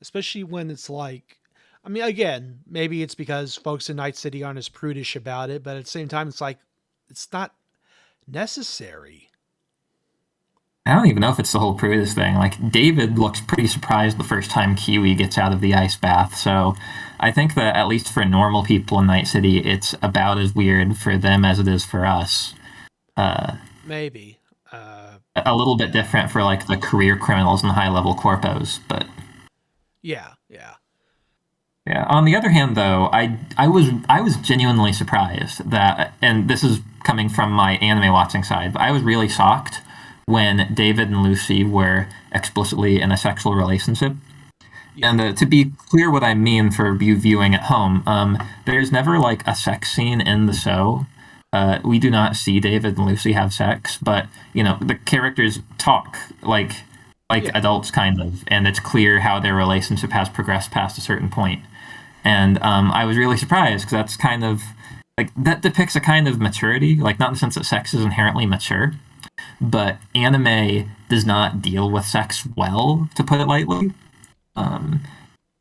Especially when it's like... I mean, again, maybe it's because folks in Night City aren't as prudish about it, but at the same time, it's like, it's not necessary. I don't even know if it's the whole prudish thing. Like, David looks pretty surprised the first time Kiwi gets out of the ice bath, so I think that at least for normal people in Night City, it's about as weird for them as it is for us. Maybe. A little bit different for, like, the career criminals and high-level corpos, but... Yeah. Yeah. On the other hand, though, I was genuinely surprised that, and this is coming from my anime watching side, but I was really shocked when David and Lucy were explicitly in a sexual relationship. Yeah. And to be clear what I mean for you viewing at home, there's never like a sex scene in the show. We do not see David and Lucy have sex, but the characters talk like adults kind of, and it's clear how their relationship has progressed past a certain point. And I was really surprised because that's kind of like that depicts a kind of maturity, like not in the sense that sex is inherently mature, but anime does not deal with sex well, to put it lightly.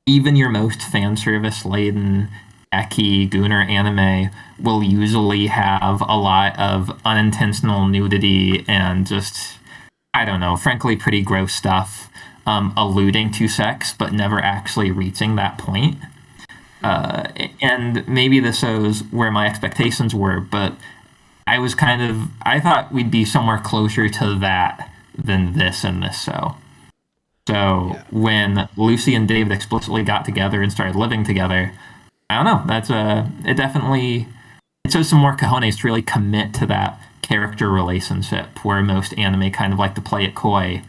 Even your most fan service laden eki gooner anime will usually have a lot of unintentional nudity and just, I don't know, frankly pretty gross stuff alluding to sex but never actually reaching that point. And maybe this shows where my expectations were, but I thought we'd be somewhere closer to that than this in this show. So when Lucy and David explicitly got together and started living together, I don't know, it shows some more cojones to really commit to that character relationship where most anime kind of like to play it coy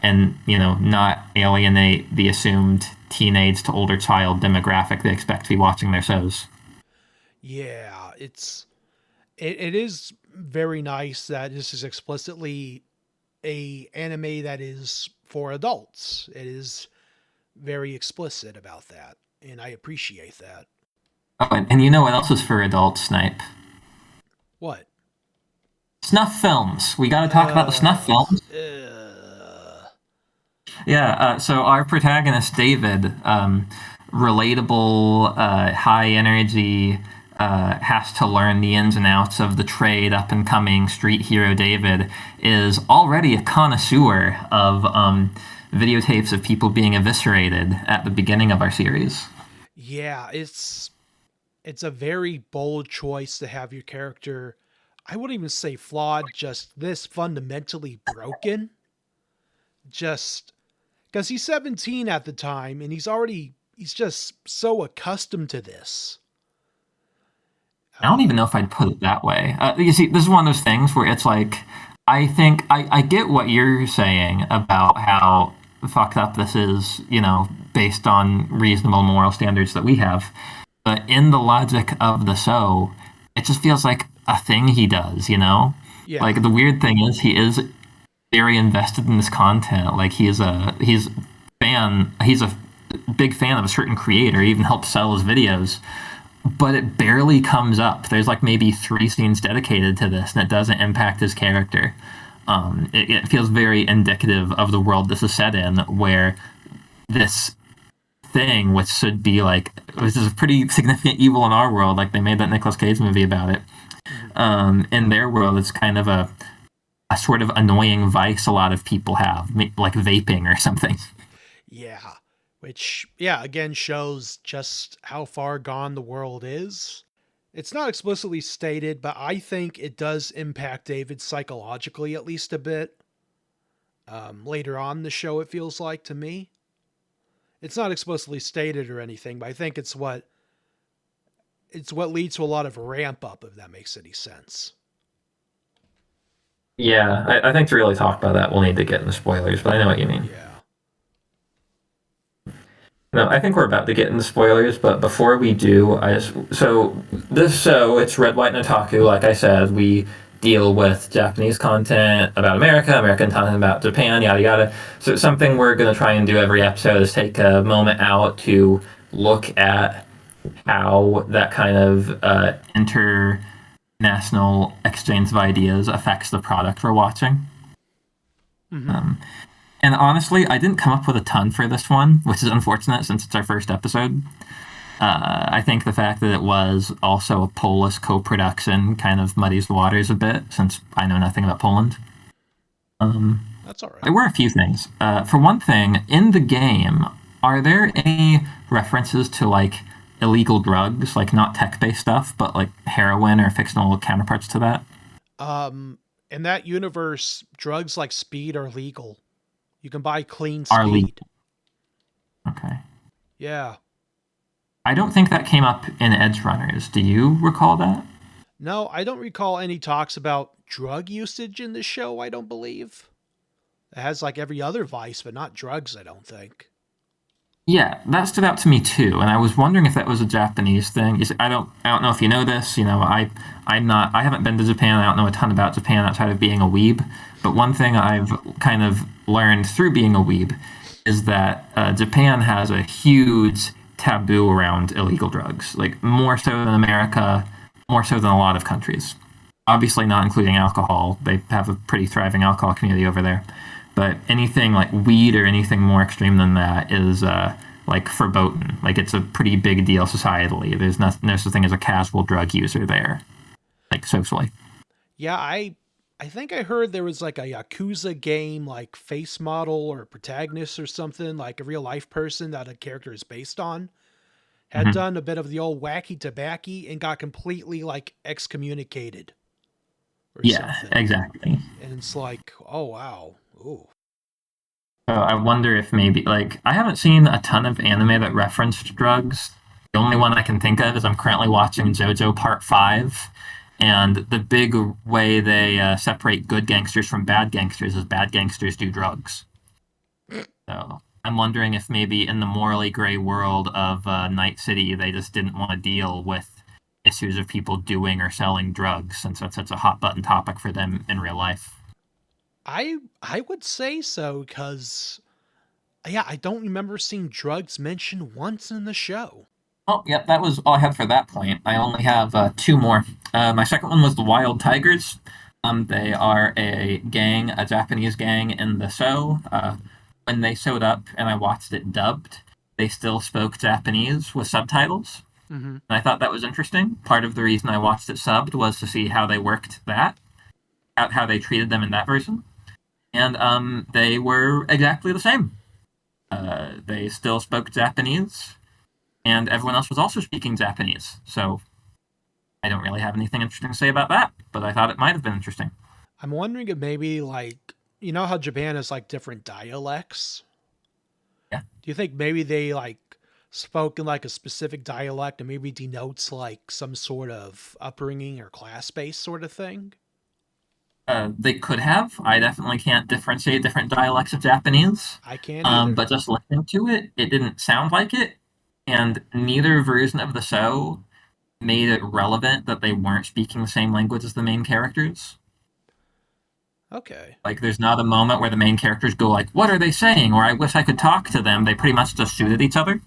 and, not alienate the assumed teenage to older child demographic they expect to be watching their shows. Yeah, it is very nice that this is explicitly a anime that is for adults. It is very explicit about that, and I appreciate that. Oh, and you know what else is for adults, Snipe? What? Snuff films. We gotta talk about the snuff films. Yeah, so our protagonist, David, relatable, high energy, has to learn the ins and outs of the trade, up-and-coming street hero David, is already a connoisseur of videotapes of people being eviscerated at the beginning of our series. Yeah, it's a very bold choice to have your character, I wouldn't even say flawed, just this fundamentally broken. Just because he's 17 at the time, and he's just so accustomed to this. I don't even know if I'd put it that way. You see, this is one of those things where it's like, I think I get what you're saying about how fucked up this is, based on reasonable moral standards that we have. But in the logic of the show, it just feels like a thing he does, Yeah. Like, the weird thing is he is very invested in this content. Like, he's a big fan of a certain creator, he even helps sell his videos. But it barely comes up. There's like maybe 3 scenes dedicated to this, and it doesn't impact his character. It feels very indicative of the world this is set in, where this thing, which should be like, this is a pretty significant evil in our world, like they made that Nicolas Cage movie about it. In their world, it's kind of a sort of annoying vice a lot of people have, like vaping or something. Yeah. Which, again, shows just how far gone the world is. It's not explicitly stated, but I think it does impact David psychologically at least a bit. Later on in the show, it feels like to me. It's not explicitly stated or anything, but I think it's what leads to a lot of ramp up, if that makes any sense. Yeah, I think to really talk about that, we'll need to get into spoilers, but I know what you mean. Yeah. No, I think we're about to get into spoilers, but before we do, this show, it's Red, White, and Otaku. Like I said, we deal with Japanese content about America, American content about Japan, yada yada. So something we're going to try and do every episode is take a moment out to look at how that kind of international exchange of ideas affects the product we're watching. And honestly, I didn't come up with a ton for this one, which is unfortunate since it's our first episode. I think the fact that it was also a Polish co-production kind of muddies the waters a bit, since I know nothing about Poland. That's all right. There were a few things. For one thing, in the game, are there any references to like illegal drugs, like not tech-based stuff, but like heroin or fictional counterparts to that? In that universe, drugs like speed are legal. You can buy clean Are speed. legal. Okay. Yeah. I don't think that came up in Edgerunners. Do you recall that? No, I don't recall any talks about drug usage in the show, I don't believe. It has like every other vice, but not drugs, I don't think. Yeah, that stood out to me too, and I was wondering if that was a Japanese thing. I don't know if you know this. I haven't been to Japan. I don't know a ton about Japan outside of being a weeb. But one thing I've kind of learned through being a weeb is that Japan has a huge taboo around illegal drugs, like more so than America, more so than a lot of countries. Obviously, not including alcohol. They have a pretty thriving alcohol community over there. But anything like weed or anything more extreme than that is like verboten. Like it's a pretty big deal societally. There's no such thing as a casual drug user there, like socially. Yeah, I think I heard there was like a Yakuza game, like face model or protagonist or something, like a real life person that a character is based on, had done a bit of the old wacky tobacco and got completely like excommunicated. Or something. Exactly. And it's like, oh wow. Ooh. So I wonder if maybe, like, I haven't seen a ton of anime that referenced drugs. The only one I can think of is I'm currently watching JoJo Part 5, and the big way they separate good gangsters from bad gangsters is bad gangsters do drugs. So I'm wondering if maybe in the morally gray world of Night City, they just didn't want to deal with issues of people doing or selling drugs, since that's such a hot button topic for them in real life. I would say so, because I don't remember seeing drugs mentioned once in the show. Oh, yep, that was all I had for that point. I only have two more. My second one was the Wild Tigers. They are a gang, a Japanese gang in the show. When they showed up and I watched it dubbed, they still spoke Japanese with subtitles. And I thought that was interesting. Part of the reason I watched it subbed was to see how they worked that, how they treated them in that version. And they were exactly the same. They still spoke Japanese, and everyone else was also speaking Japanese. So I don't really have anything interesting to say about that, but I thought it might have been interesting. I'm wondering if maybe, like, you know how Japan has like different dialects? Yeah. Do you think maybe they like spoke in like a specific dialect and maybe denotes like some sort of upbringing or class based sort of thing? They could have. I definitely can't differentiate different dialects of Japanese. I can't either. But just listening to it, it didn't sound like it, and neither version of the show made it relevant that they weren't speaking the same language as the main characters. Okay. Like, there's not a moment where the main characters go like, "What are they saying?" or "I wish I could talk to them." They pretty much just shoot at each other.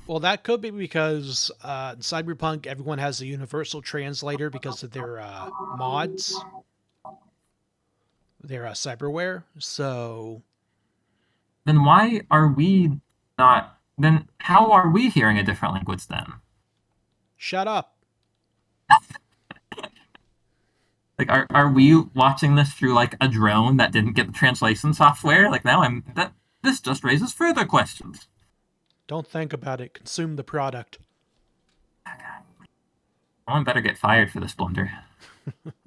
Well, that could be because in Cyberpunk, everyone has a universal translator because of their mods, their cyberware. So Then why are we not? Then how are we hearing a different language then? shut up. Like, are we watching this through like a drone that didn't get the translation software? Like now this just raises further questions. Don't think about it. Consume the product. Someone better get fired for this blunder. All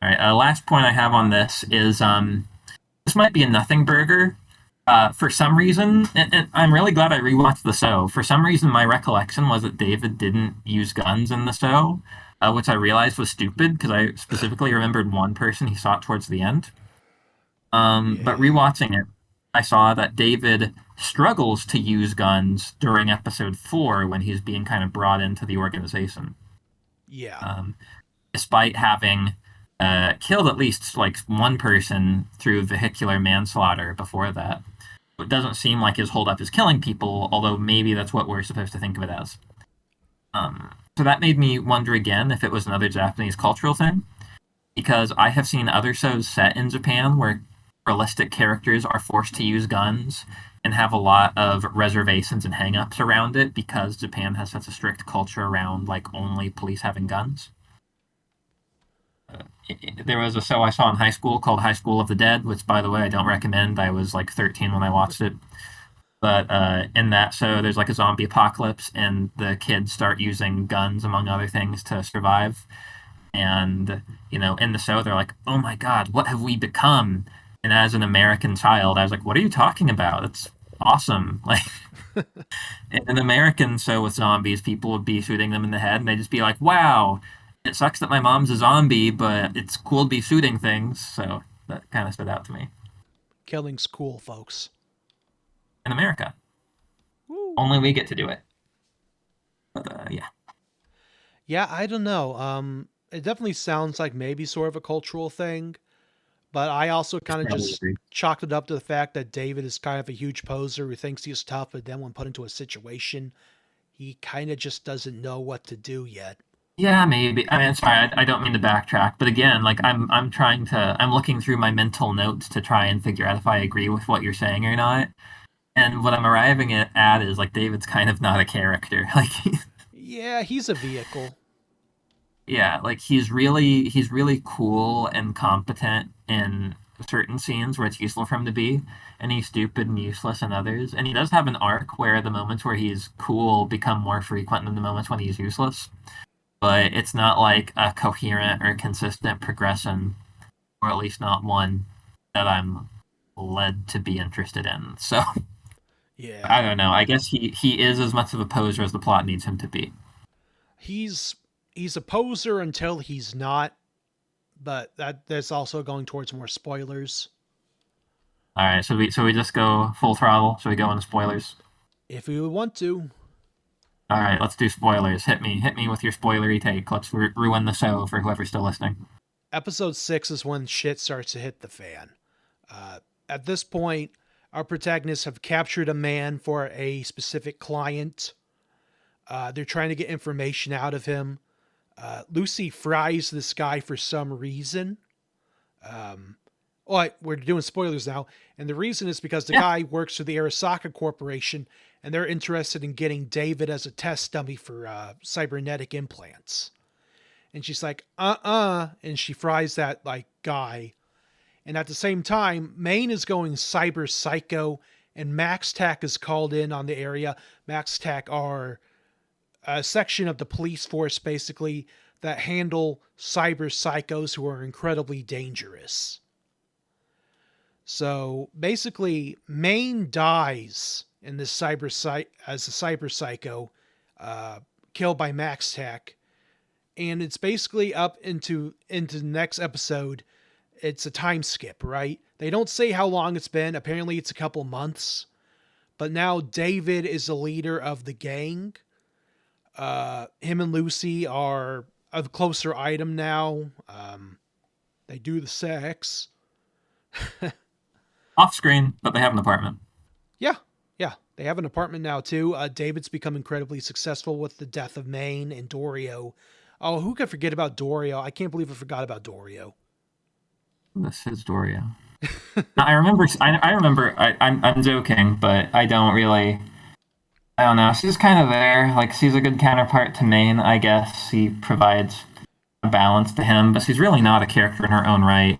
right. Last point I have on this is this might be a nothing burger. For some reason, and I'm really glad I rewatched the show. For some reason, my recollection was that David didn't use guns in the show, which I realized was stupid because I specifically remembered one person he saw it towards the end. But rewatching it, I saw that David struggles to use guns during episode 4 when he's being kind of brought into the organization, Yeah. despite having killed at least like one person through vehicular manslaughter before that. It doesn't seem like his holdup is killing people, although maybe that's what we're supposed to think of it as. So that made me wonder again if it was another Japanese cultural thing, because I have seen other shows set in Japan where realistic characters are forced to use guns and have a lot of reservations and hang-ups around it because Japan has such a strict culture around like only police having guns. There was a show I saw in high school called High School of the Dead, which, by the way, I don't recommend. I was like 13 when I watched it. But in that show, there's like a zombie apocalypse, and the kids start using guns, among other things, to survive. And, you know, in the show, they're like, oh my God, what have we become? And as an American child, I was like, what are you talking about? It's awesome. Like, in an American show with zombies, people would be shooting them in the head, and they'd just be like, wow. It sucks that my mom's a zombie, but it's cool to be shooting things, so that kind of stood out to me. Killing's cool, folks. In America. Woo. Only we get to do it. But, yeah. Yeah, I don't know. It definitely sounds like maybe sort of a cultural thing, but I also kind of just chalked it up to the fact that David is kind of a huge poser who thinks he's tough, but then when put into a situation, he kind of just doesn't know what to do yet. Yeah, maybe. I mean, sorry, I don't mean to backtrack, but again, like I'm looking through my mental notes to try and figure out if I agree with what you're saying or not. And what I'm arriving at is like David's kind of not a character. Like, yeah, he's a vehicle. Yeah, like he's really cool and competent in certain scenes where it's useful for him to be, and he's stupid and useless in others. And he does have an arc where the moments where he's cool become more frequent than the moments when he's useless. But it's not like a coherent or consistent progression, or at least not one that I'm led to be interested in. So, yeah, I don't know. I guess he is as much of a poser as the plot needs him to be. He's a poser until he's not, but that's also going towards more spoilers. All right, so we just go full throttle. So we go into spoilers. If we would want to. All right, let's do spoilers. Hit me with your spoilery take. Let's ruin the show for whoever's still listening. Episode 6 is when shit starts to hit the fan. At this point, our protagonists have captured a man for a specific client. They're trying to get information out of him. Lucy fries this guy for some reason. We're doing spoilers now. And the reason is because the guy works for the Arasaka Corporation, and they're interested in getting David as a test dummy for cybernetic implants. And she's like, and she fries that like guy. And at the same time, Maine is going cyber psycho, and MaxTac is called in on the area. MaxTac are a section of the police force, basically, that handle cyber psychos who are incredibly dangerous. So basically, Maine dies in this as a cyber psycho, killed by MaxTac, and it's basically up into the next episode. It's a time skip, right? They don't say how long it's been. Apparently, it's a couple months. But now David is the leader of the gang. Him and Lucy are a closer item now. They do the sex. Off screen, but they have an apartment. Yeah. They have an apartment now, too. David's become incredibly successful with the death of Maine and Dorio. Oh, who could forget about Dorio? I can't believe I forgot about Dorio. This is Dorio. I remember. I'm joking, but I don't really. I don't know. She's kind of there. Like, she's a good counterpart to Maine, I guess. She provides a balance to him, but she's really not a character in her own right.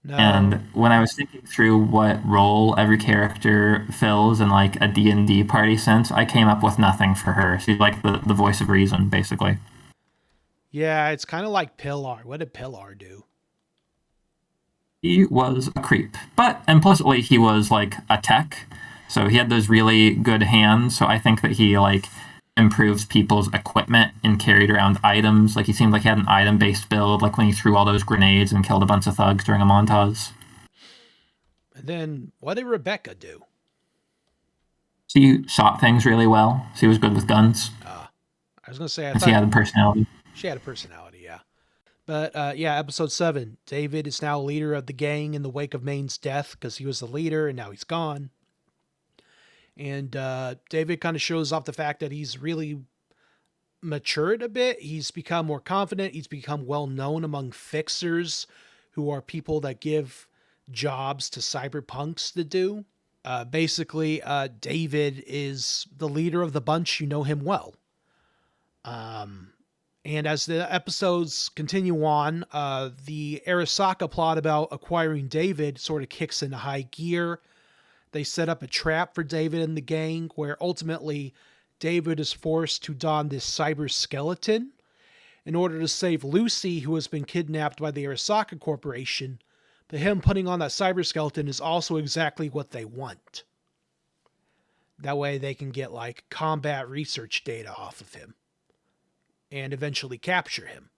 No. And when I was thinking through what role every character fills in like a D&D party sense, I came up with nothing for her. She's like the voice of reason, basically. Yeah, it's kind of like Pilar. What did Pilar do? He was a creep, but implicitly he was like a tech. So he had those really good hands. So I think that he like improves people's equipment and carried around items. Like he seemed like he had an item-based build, like when he threw all those grenades and killed a bunch of thugs during a montage. And then what did Rebecca do? She shot things really well. She was good with guns. I was going to say, I And thought she had a personality. she had a personality, yeah. But yeah, episode 7. David is now leader of the gang in the wake of Maine's death because he was the leader and now he's gone. And David kind of shows off the fact that he's really matured a bit. He's become more confident. He's become well known among fixers, who are people that give jobs to cyberpunks to do. Basically, David is the leader of the bunch. You know him well. And as the episodes continue on, the Arasaka plot about acquiring David sort of kicks into high gear. They set up a trap for David and the gang, where ultimately David is forced to don this cyber skeleton in order to save Lucy, who has been kidnapped by the Arasaka Corporation. But him putting on that cyber skeleton is also exactly what they want. That way they can get like combat research data off of him and eventually capture him.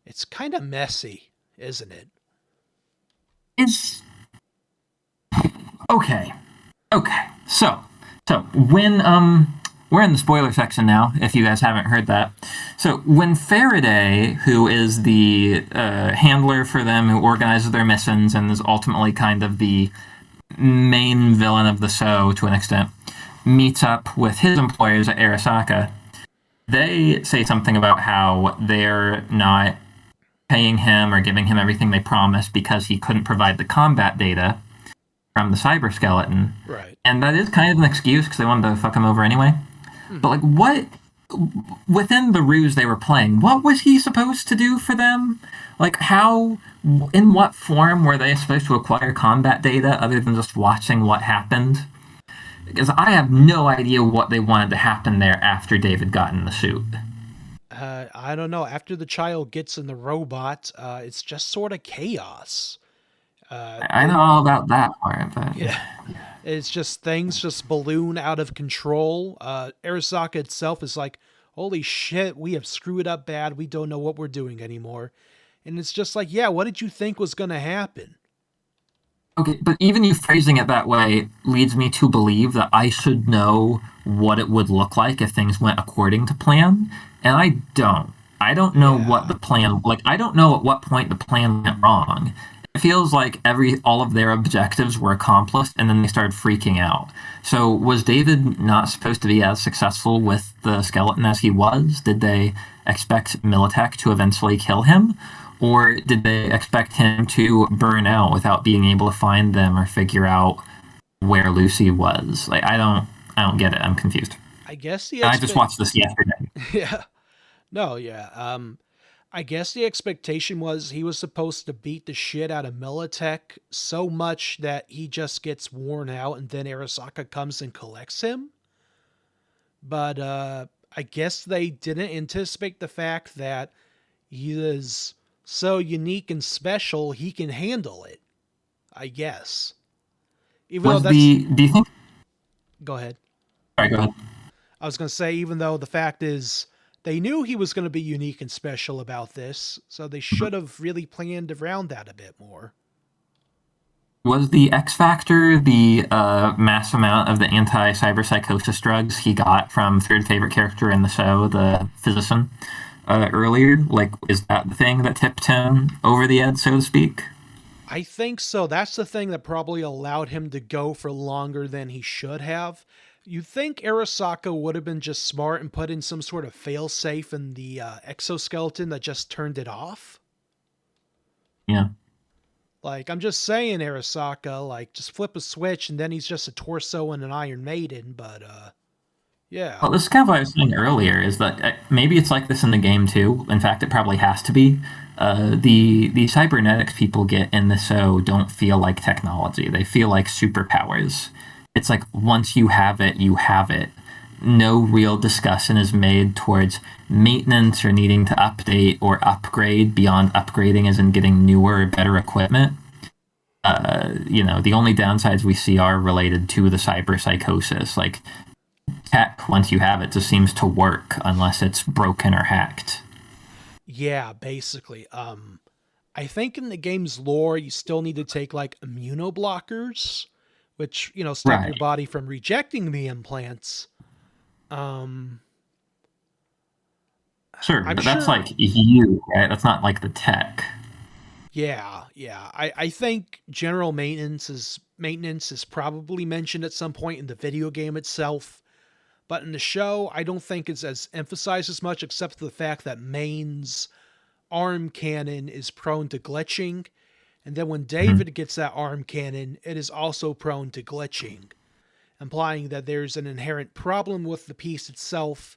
It's kind of messy, isn't it? It's okay. So when we're in the spoiler section now, if you guys haven't heard that. So when Faraday, who is the handler for them, who organizes their missions and is ultimately kind of the main villain of the show to an extent, meets up with his employers at Arasaka, they say something about how they're not paying him or giving him everything they promised because he couldn't provide the combat data from the cyber skeleton. Right. And that is kind of an excuse because they wanted to fuck him over anyway. But like, what within the ruse they were playing, what was he supposed to do for them? Like, how, in what form were they supposed to acquire combat data other than just watching what happened? Because I have no idea what they wanted to happen there after David got in the suit. I don't know. After the child gets in the robot, it's just sort of chaos. I know all about that part, but Yeah. It's just things just balloon out of control. Arasaka itself is like, holy shit, we have screwed up bad. We don't know what we're doing anymore. And it's just like, yeah, what did you think was going to happen? Okay, but even you phrasing it that way leads me to believe that I should know what it would look like if things went according to plan, and I don't. I don't know what the plan, like, I don't know at what point the plan went wrong. It feels like all of their objectives were accomplished, and then they started freaking out. So was David not supposed to be as successful with the skeleton as he was? Did they expect Militech to eventually kill him? Or did they expect him to burn out without being able to find them or figure out where Lucy was? Like, I don't get it. I'm confused. I guess I just watched this yesterday. Yeah. No, yeah. I guess the expectation was he was supposed to beat the shit out of Militech so much that he just gets worn out and then Arasaka comes and collects him. But I guess they didn't anticipate the fact that he is so unique and special, he can handle it. I guess. Even though that's... Do you think... Go ahead. All right, go ahead. I was going to say, even though the fact is, they knew he was going to be unique and special about this, so they should have really planned around that a bit more. Was the X Factor the mass amount of the anti-cyberpsychosis drugs he got from third favorite character in the show, the physician, earlier? Like, is that the thing that tipped him over the edge, so to speak? I think so. That's the thing that probably allowed him to go for longer than he should have. You'd think Arasaka would have been just smart and put in some sort of failsafe in the exoskeleton that just turned it off. Yeah. Like, I'm just saying, Arasaka, like, just flip a switch and then he's just a torso and an Iron Maiden, but, yeah. Well, this is kind of what I was saying earlier, is that maybe it's like this in the game, too. In fact, it probably has to be. The cybernetics people get in the show don't feel like technology. They feel like superpowers. It's like, once you have it, you have it. No real discussion is made towards maintenance or needing to update or upgrade beyond upgrading as in getting newer or better equipment. The only downsides we see are related to the cyberpsychosis. Like, tech, once you have it, just seems to work unless it's broken or hacked. Yeah, basically. I think in the game's lore, you still need to take like immunoblockers, which, stop your Right. body from rejecting the implants. Um, Sure, I'm but that's sure. like you, right? That's not like the tech. Yeah, yeah. I think general maintenance is probably mentioned at some point in the video game itself, but in the show, I don't think it's as emphasized as much, except for the fact that Maine's arm cannon is prone to glitching, and then when Mhm. David gets that arm cannon, it is also prone to glitching, implying that there's an inherent problem with the piece itself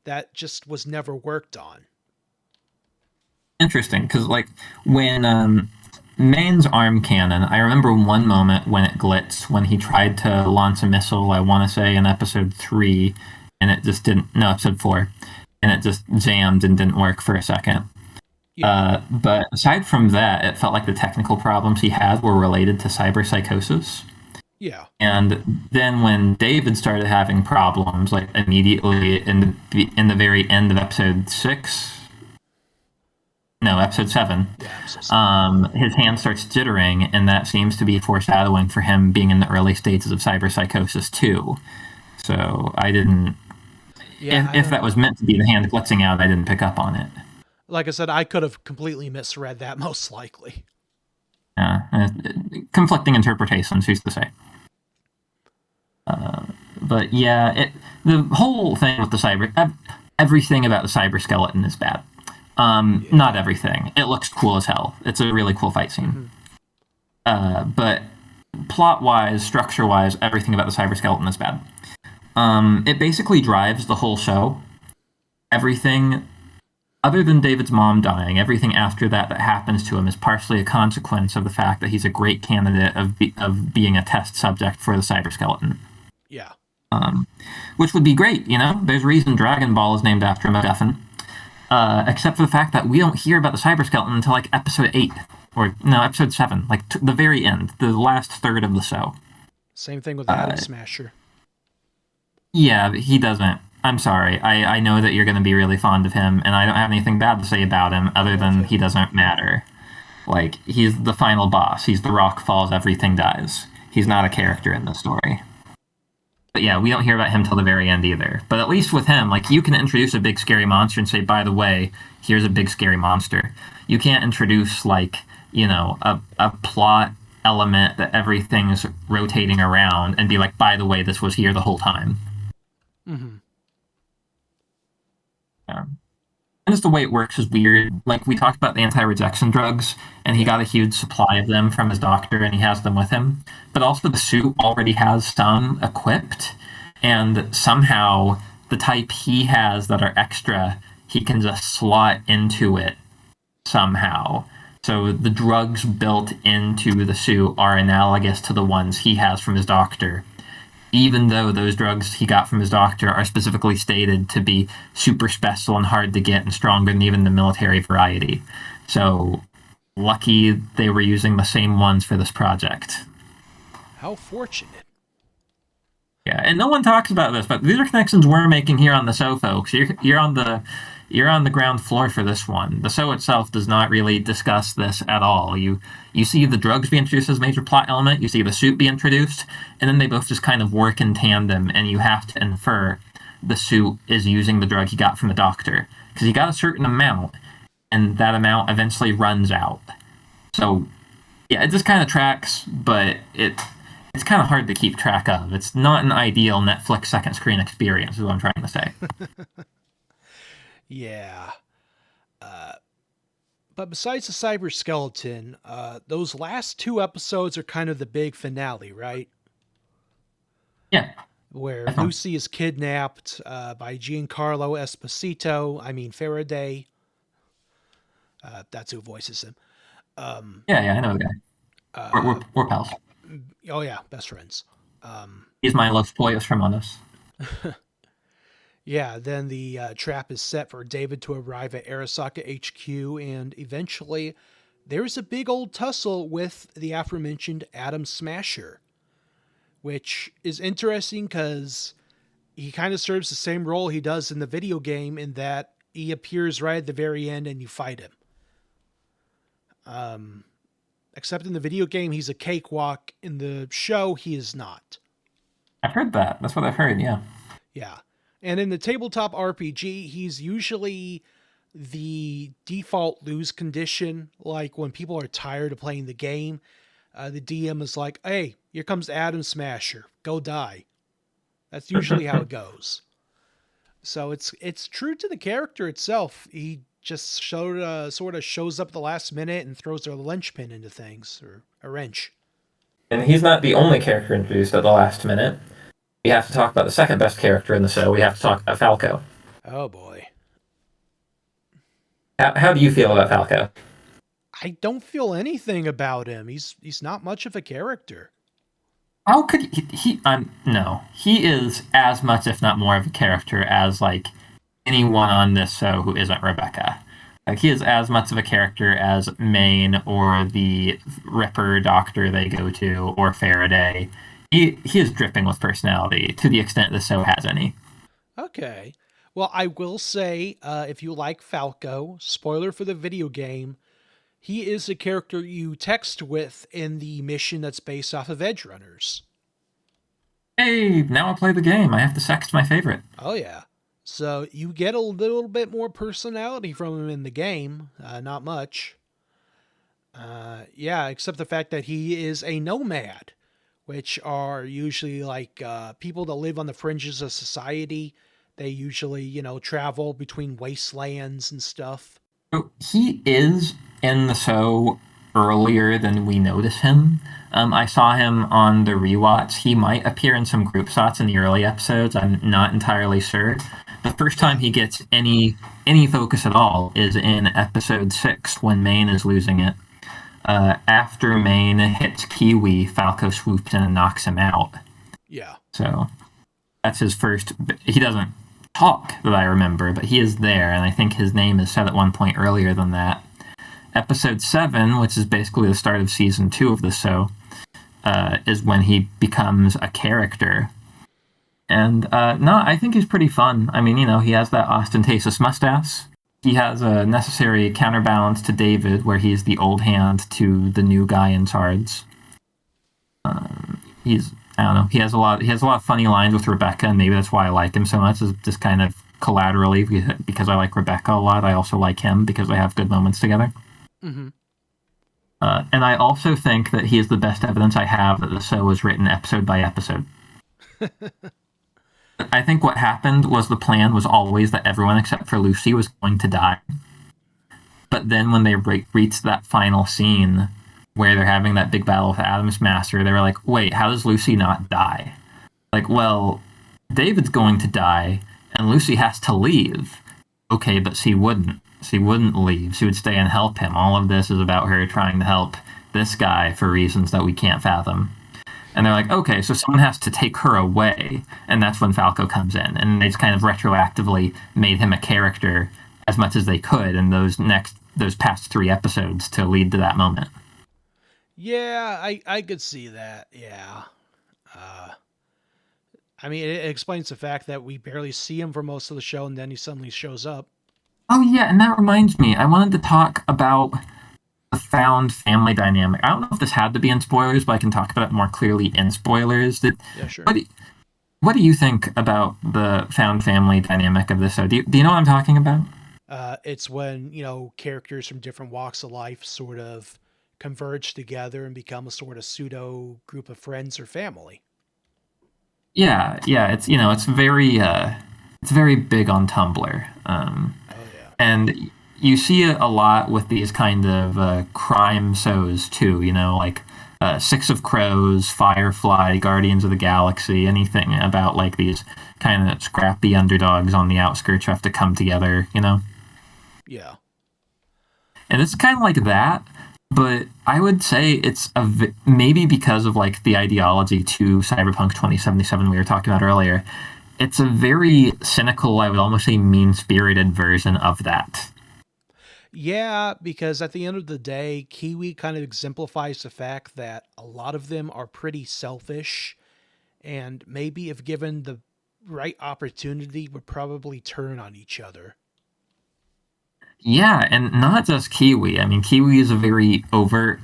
that just was never worked on. Interesting, because like when Main's arm cannon, I remember one moment when it blitzed when he tried to launch a missile. I want to say in episode 3, and it just didn't. No, episode 4, and it just jammed and didn't work for a second. Yeah, But aside from that, it felt like the technical problems he had were related to cyberpsychosis. yeah, And then when David started having problems, like immediately in the very end of episode 6, no, episode 7, yeah. I'm so sorry. his hand starts jittering, and that seems to be foreshadowing for him being in the early stages of cyberpsychosis too. So I didn't. Yeah, I If don't that was know. meant to be the hand blitzing out, I didn't pick up on it. Like I said, I could have completely misread that, most likely. Uh, Conflicting interpretations. Who's to say? But yeah, the whole thing with the everything about the cyber skeleton is bad. Not Yeah. everything. It looks cool as hell. It's a really cool fight scene. Hmm. But plot wise, structure wise, everything about the cyber skeleton is bad. It basically drives the whole show. Everything other than David's mom dying, everything after that happens to him is partially a consequence of the fact that he's a great candidate of being a test subject for the cyber skeleton. Yeah. Which would be great, you know? There's a reason Dragon Ball is named after a MacGuffin. Except for the fact that we don't hear about the cyber skeleton until like episode 8. Or, no, episode 7. Like the very end, the last third of the show. Same thing with Atom Smasher. Yeah, but he doesn't. I'm sorry. I know that you're going to be really fond of him, and I don't have anything bad to say about him other than he doesn't matter. Like, he's the final boss. He's the rock falls, everything dies. He's not a character in the story. But yeah, we don't hear about him till the very end either. But at least with him, like, you can introduce a big scary monster and say, by the way, here's a big scary monster. You can't introduce, like, you know, a plot element that everything's rotating around and be like, by the way, this was here the whole time. Mm-hmm. And just the way it works is weird. Like, we talked about the anti-rejection drugs, and he got a huge supply of them from his doctor, and he has them with him. But also the suit already has some equipped, and somehow the type he has that are extra, he can just slot into it somehow. So the drugs built into the suit are analogous to the ones he has from his doctor, even though those drugs he got from his doctor are specifically stated to be super special and hard to get and stronger than even the military variety. So lucky they were using the same ones for this project. How fortunate. Yeah, and no one talks about this, but these are connections we're making here on the show, folks. You're on the ground floor for this one. The show itself does not really discuss this at all. You see the drugs be introduced as a major plot element, you see the suit be introduced, and then they both just kind of work in tandem, and you have to infer the suit is using the drug he got from the doctor. Because he got a certain amount, and that amount eventually runs out. So, yeah, it just kind of tracks, but it's kind of hard to keep track of. It's not an ideal Netflix second screen experience, is what I'm trying to say. Yeah. But besides the cyber skeleton, those last 2 episodes are kind of the big finale, right? Yeah. Where Definitely. Lucy is kidnapped by Giancarlo Esposito. I mean Faraday. That's who voices him. Yeah, I know the guy. We're pals. Oh yeah, best friends. He's my Los Pollos Hermanos. Yeah, then the trap is set for David to arrive at Arasaka HQ, and eventually there's a big old tussle with the aforementioned Atom Smasher, which is interesting because he kind of serves the same role he does in the video game in that he appears right at the very end and you fight him. Except in the video game, he's a cakewalk. In the show, he is not. I've heard that. That's what I've heard, yeah. Yeah. And in the tabletop RPG, he's usually the default lose condition. Like when people are tired of playing the game, the DM is like, hey, here comes Adam Smasher. Go die. That's usually how it goes. So it's true to the character itself. He just sort of shows up at the last minute and throws a linchpin into things, or a wrench. And he's not the only character introduced at the last minute. We have to talk about the second best character in the show. We have to talk about Falco. Oh boy. How do you feel about Falco? I don't feel anything about him. He's not much of a character. How could he no. He is as much, if not more, of a character as, like, anyone on this show who isn't Rebecca. Like, he is as much of a character as Maine or the Ripper doctor they go to, or Faraday. He is dripping with personality, to the extent the show has any. Okay. Well, I will say, if you like Falco, spoiler for the video game, he is a character you text with in the mission that's based off of Edgerunners. Hey, now I play the game. I have to sext my favorite. Oh, yeah. So you get a little bit more personality from him in the game. Not much. Yeah, except the fact that he is a nomad, which are usually like people that live on the fringes of society. They usually, travel between wastelands and stuff. So he is in the show earlier than we notice him. I saw him on the rewatch. He might appear in some group shots in the early episodes. I'm not entirely sure. The first time he gets any focus at all is in episode 6 when Maine is losing it. After Maine hits Kiwi, Falco swoops in and knocks him out. Yeah. So that's his first. He doesn't talk that I remember, but he is there, and I think his name is said at one point earlier than that. Episode 7, which is basically the start of season 2 of the show, is when he becomes a character. And no, I think he's pretty fun. I mean, he has that ostentatious mustache. He has a necessary counterbalance to David, where he's the old hand to the new guy in charge. I don't know. He has a lot of funny lines with Rebecca, and maybe that's why I like him so much. Is just kind of collaterally, because I like Rebecca a lot. I also like him because they have good moments together. Mm-hmm. And I also think that he is the best evidence I have that the show was written episode by episode. I think what happened was the plan was always that everyone except for Lucy was going to die. But then when they reached that final scene where they're having that big battle with Adam's Master, they were like, wait, how does Lucy not die? Like, well, David's going to die, and Lucy has to leave. Okay, but she wouldn't. She wouldn't leave. She would stay and help him. All of this is about her trying to help this guy for reasons that we can't fathom. And they're like, okay, so someone has to take her away. And that's when Falco comes in. And they just kind of retroactively made him a character as much as they could in those past 3 episodes to lead to that moment. Yeah, I could see that. Yeah. I mean, it explains the fact that we barely see him for most of the show, and then he suddenly shows up. Oh, yeah, and that reminds me. I wanted to talk about the found family dynamic. I don't know if this had to be in spoilers, but I can talk about it more clearly in spoilers. Yeah, sure. What do you think about the found family dynamic of this show? Do you know what I'm talking about? It's when, characters from different walks of life sort of converge together and become a sort of pseudo group of friends or family. Yeah, it's very big on Tumblr. Oh, yeah. And you see it a lot with these kind of crime shows too, like Six of Crows, Firefly, Guardians of the Galaxy, anything about like these kind of scrappy underdogs on the outskirts who have to come together, Yeah. And it's kind of like that, but I would say it's maybe because of like the ideology to Cyberpunk 2077 we were talking about earlier. It's a very cynical, I would almost say mean-spirited version of that. Yeah, because at the end of the day, Kiwi kind of exemplifies the fact that a lot of them are pretty selfish, and maybe if given the right opportunity, would probably turn on each other. Yeah, and not just Kiwi. I mean, Kiwi is a very overt.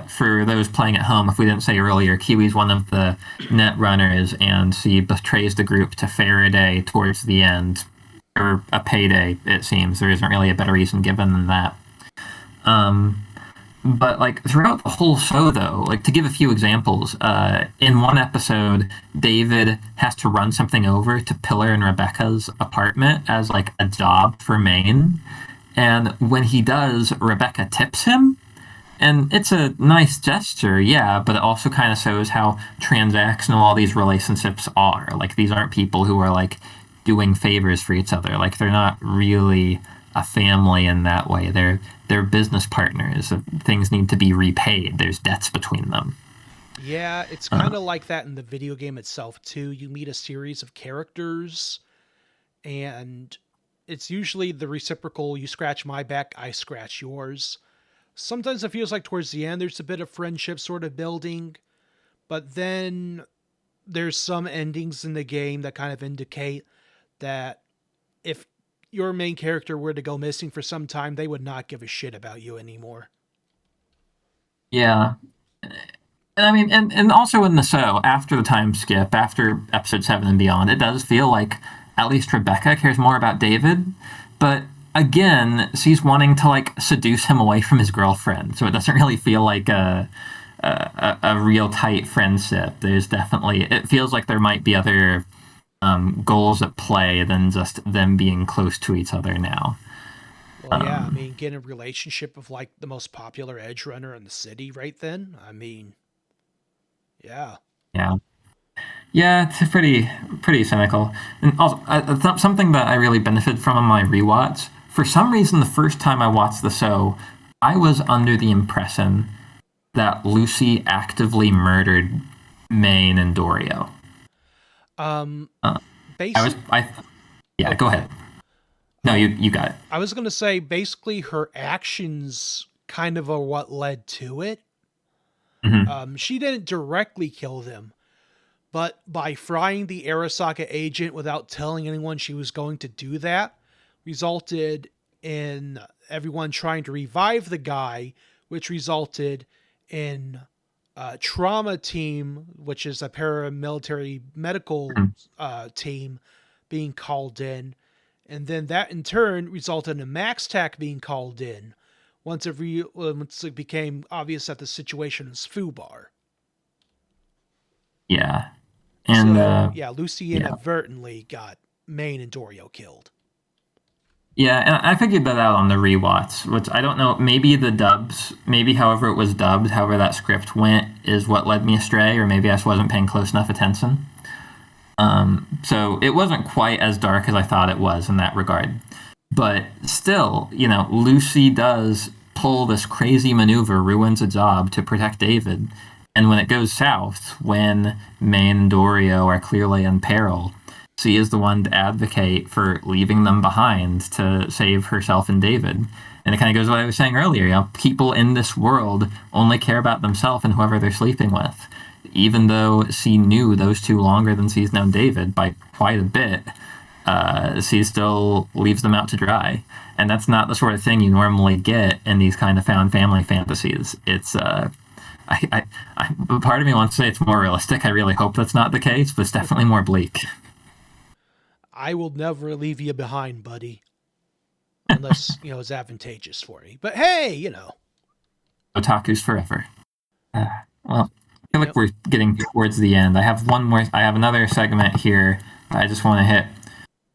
For those playing at home, if we didn't say earlier, Kiwi's one of the net runners, and she betrays the group to Faraday towards the end, or a payday. It seems there isn't really a better reason given than that. But like throughout the whole show, though, like to give a few examples, in one episode, David has to run something over to Pillar and Rebecca's apartment as like a job for Maine, and when he does, Rebecca tips him. And it's a nice gesture, yeah, but it also kind of shows how transactional all these relationships are. Like, these aren't people who are, like, doing favors for each other. Like, they're not really a family in that way. They're business partners. Things need to be repaid. There's debts between them. Yeah, it's kind of like that in the video game itself, too. You meet a series of characters, and it's usually the reciprocal, you scratch my back, I scratch yours. Sometimes it feels like towards the end there's a bit of friendship sort of building, but then there's some endings in the game that kind of indicate that if your main character were to go missing for some time, they would not give a shit about you anymore. Yeah. And I mean, and also in the show, after the time skip, after episode 7 and beyond, it does feel like at least Rebecca cares more about David, but again, she's wanting to like seduce him away from his girlfriend, so it doesn't really feel like a real tight friendship. There's definitely, it feels like there might be other goals at play than just them being close to each other now. Well, yeah, I mean, getting a relationship of like the most popular edge runner in the city right then. I mean, yeah. Yeah, it's pretty cynical. And also, something that I really benefited from on my rewatch. For some reason, the first time I watched the show, I was under the impression that Lucy actively murdered Maine and Dorio. Basically, yeah. Go ahead. No, you got it. I was going to say, basically, her actions kind of are what led to it. Mm-hmm. She didn't directly kill them, but by frying the Arasaka agent without telling anyone she was going to do that, resulted in everyone trying to revive the guy, which resulted in trauma team, which is a paramilitary medical team, being called in. And then that in turn resulted in a Max Tac being called in once it became obvious that the situation was FUBAR. Yeah. And Lucy inadvertently got Maine and Dorio killed. Yeah, and I figured that out on the rewatch, which I don't know, maybe the dubs, maybe however it was dubbed, however that script went, is what led me astray, or maybe I just wasn't paying close enough attention. So it wasn't quite as dark as I thought it was in that regard. But still, Lucy does pull this crazy maneuver, ruins a job to protect David. And when it goes south, when Maine and Dorio are clearly in peril, she is the one to advocate for leaving them behind to save herself and David. And it kind of goes what I was saying earlier. People in this world only care about themselves and whoever they're sleeping with. Even though she knew those two longer than she's known David by quite a bit, she still leaves them out to dry. And that's not the sort of thing you normally get in these kind of found family fantasies. It's part of me wants to say it's more realistic. I really hope that's not the case, but it's definitely more bleak. I will never leave you behind, buddy. Unless, it's advantageous for me. But hey, Otaku's forever. Well, I feel like we're getting towards the end. I have another segment here I just want to hit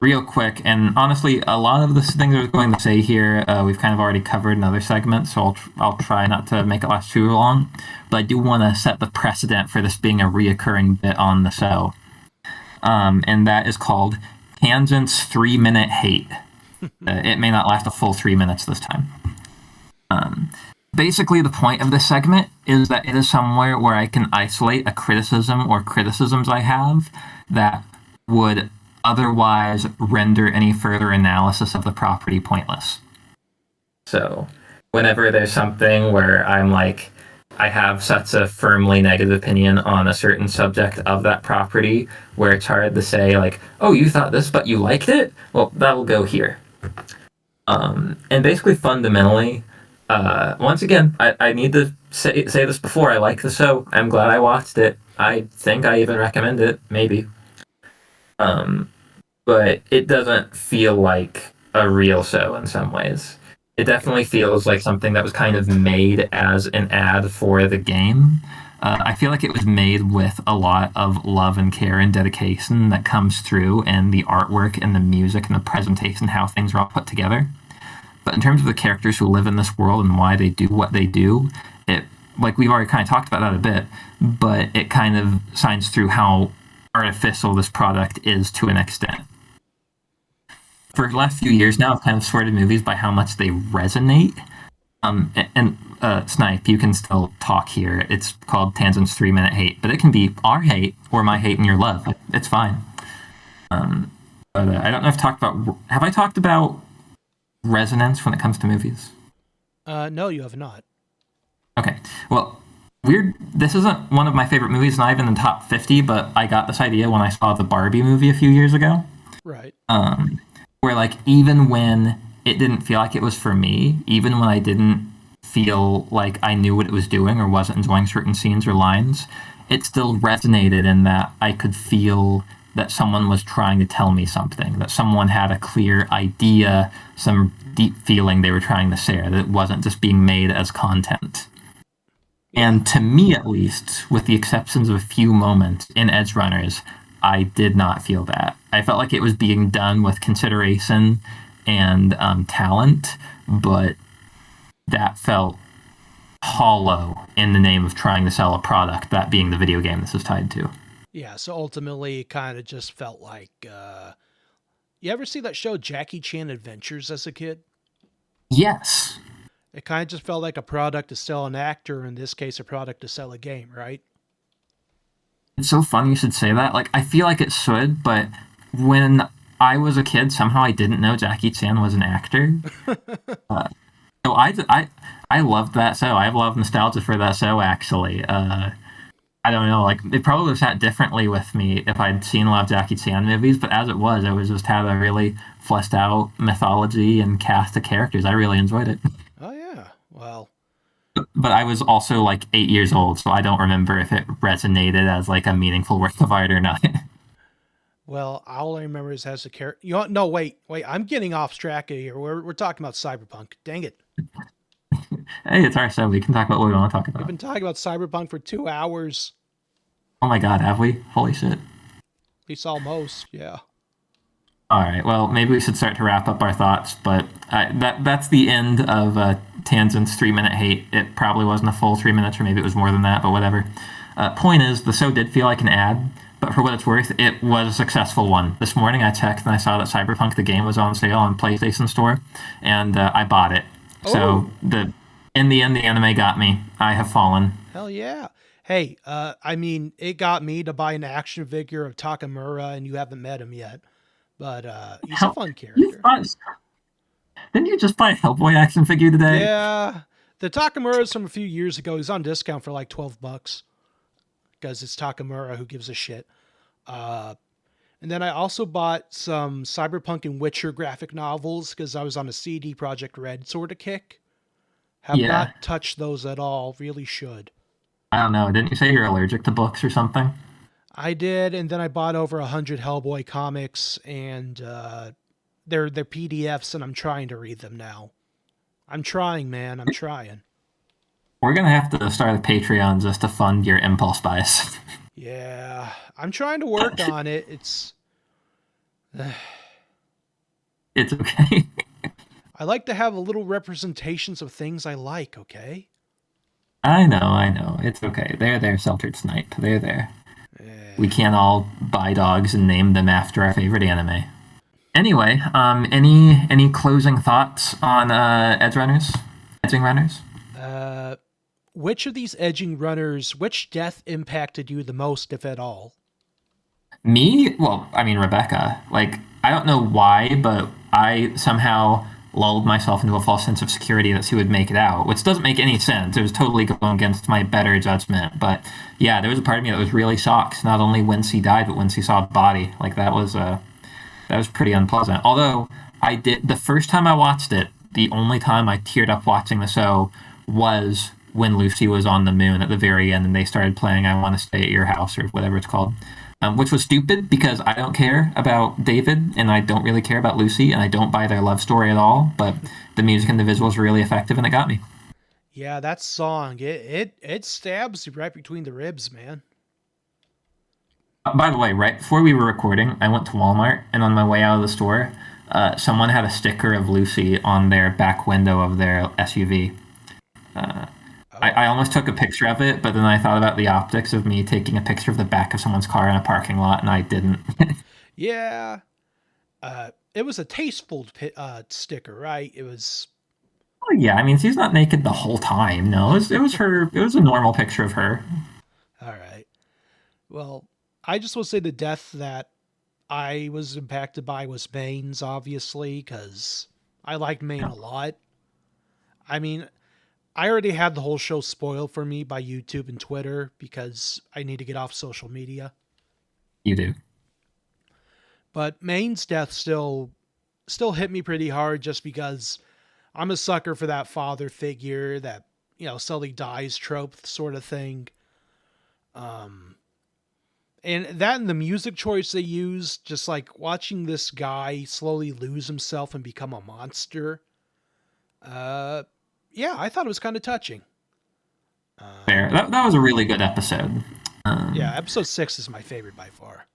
real quick. And honestly, a lot of the things I was going to say here, we've kind of already covered in other segments, so I'll try not to make it last too long. But I do want to set the precedent for this being a reoccurring bit on the show. And that is called Tangent's 3-minute hate. It may not last a full 3 minutes this time. Basically, the point of this segment is that it is somewhere where I can isolate a criticism or criticisms I have that would otherwise render any further analysis of the property pointless. So, whenever there's something where I'm like, I have such a firmly negative opinion on a certain subject of that property where it's hard to say like, oh, you thought this, but you liked it? Well, that'll go here. And basically, fundamentally, once again, I need to say this before. I like the show. I'm glad I watched it. I think I even recommend it, maybe. But it doesn't feel like a real show in some ways. It definitely feels like something that was kind of made as an ad for the game. I feel like it was made with a lot of love and care and dedication that comes through in the artwork and the music and the presentation, how things are all put together. But in terms of the characters who live in this world and why they do what they do, it, like we've already kind of talked about that a bit, but it kind of shines through how artificial this product is to an extent. For the last few years now, I've kind of sorted movies by how much they resonate. And Snipe, you can still talk here. It's called Tangent's 3-Minute Hate, but it can be our hate or my hate and your love. It's fine. But I don't know if I've talked about... Have I talked about resonance when it comes to movies? No, you have not. Okay. Well, weird. This isn't one of my favorite movies, not even in the top 50, but I got this idea when I saw the Barbie movie a few years ago. Right. Where, like, even when it didn't feel like it was for me, even when I didn't feel like I knew what it was doing or wasn't enjoying certain scenes or lines, it still resonated in that I could feel that someone was trying to tell me something, that someone had a clear idea, some deep feeling they were trying to share, that it wasn't just being made as content. And to me, at least, with the exceptions of a few moments in Edgerunners, I did not feel that. I felt like it was being done with consideration and talent, but that felt hollow in the name of trying to sell a product, that being the video game this is tied to. Yeah, so ultimately it kind of just felt like... you ever see that show Jackie Chan Adventures as a kid? Yes. It kind of just felt like a product to sell an actor, in this case a product to sell a game, right? It's so funny you should say that. Like, I feel like it should, but when I was a kid, somehow I didn't know Jackie Chan was an actor. So I loved that show. I have a lot of nostalgia for that show, actually. I don't know, like, it probably would have sat differently with me if I'd seen a lot of Jackie Chan movies, but as it was, I was just had a really fleshed out mythology and cast of characters. I really enjoyed it. Oh, yeah. Well... But I was also like 8 years old, so I don't remember if it resonated as like a meaningful work of art or not. Well, all I remember is as a character. You know, no, wait. I'm getting off track here. We're talking about Cyberpunk. Dang it. Hey, it's our show. We can talk about what we want to talk about. We've been talking about Cyberpunk for 2 hours. Oh my god, have we? Holy shit. At least almost, yeah. All right, well, maybe we should start to wrap up our thoughts, but that's the end of Tangent's 3-Minute Hate. It probably wasn't a full 3 minutes, or maybe it was more than that, but whatever. Point is, the show did feel like an ad, but for what it's worth, it was a successful one. This morning I checked and I saw that Cyberpunk the game was on sale on PlayStation Store, and I bought it. So in the end, the anime got me. I have fallen. Hell yeah. Hey, I mean, it got me to buy an action figure of Takamura, and you haven't met him yet. But he's a fun character. Didn't you just buy a Hellboy action figure today? Yeah. The Takamura is from a few years ago. He's on discount for like $12. Because it's Takamura, who gives a shit. And then I also bought some Cyberpunk and Witcher graphic novels because I was on a CD Projekt Red sort of kick. Have not touched those at all. Really should. I don't know. Didn't you say you're allergic to books or something? I did, and then I bought over 100 Hellboy comics, and they're PDFs, and I'm trying to read them now. I'm trying, man. I'm trying. We're going to have to start a Patreon just to fund your impulse buys. Yeah, I'm trying to work on it. It's okay. I like to have a little representations of things I like, okay? I know. It's okay. They're there, Seltered Snipe. They're there. We can't all buy dogs and name them after our favorite anime. Anyway, any closing thoughts on Edgerunners? Which of these edging runners, which death impacted you the most, if at all? Me? Well, I mean, Rebecca. Like, I don't know why, but I somehow lulled myself into a false sense of security that she would make it out, which doesn't make any sense. It was totally going against my better judgment. But yeah, there was a part of me that was really shocked, not only when she died, but when she saw the body. Like, that was pretty unpleasant. Although I did. The first time I watched it, the only time I teared up watching the show was when Lucy was on the moon at the very end and they started playing I Want to Stay at Your House or whatever it's called. Which was stupid because I don't care about David and I don't really care about Lucy and I don't buy their love story at all, but the music and the visuals were really effective and it got me. Yeah, that song, it stabs you right between the ribs, man. By the way, right before we were recording, I went to Walmart and on my way out of the store, someone had a sticker of Lucy on their back window of their SUV. I almost took a picture of it, but then I thought about the optics of me taking a picture of the back of someone's car in a parking lot, and I didn't. Yeah. It was a tasteful sticker, right? It was... Oh, yeah, I mean, she's not naked the whole time. No, it was her. It was a normal picture of her. All right. Well, I just want to say the death that I was impacted by was Maine's, obviously, because I liked Maine a lot. I mean, I already had the whole show spoiled for me by YouTube and Twitter because I need to get off social media. You do. But Maine's death still hit me pretty hard just because I'm a sucker for that father figure, that, slowly dies trope sort of thing. And that and the music choice they used, just like watching this guy slowly lose himself and become a monster. Yeah, I thought it was kind of touching. Fair. That was a really good episode. Yeah, episode 6 is my favorite by far.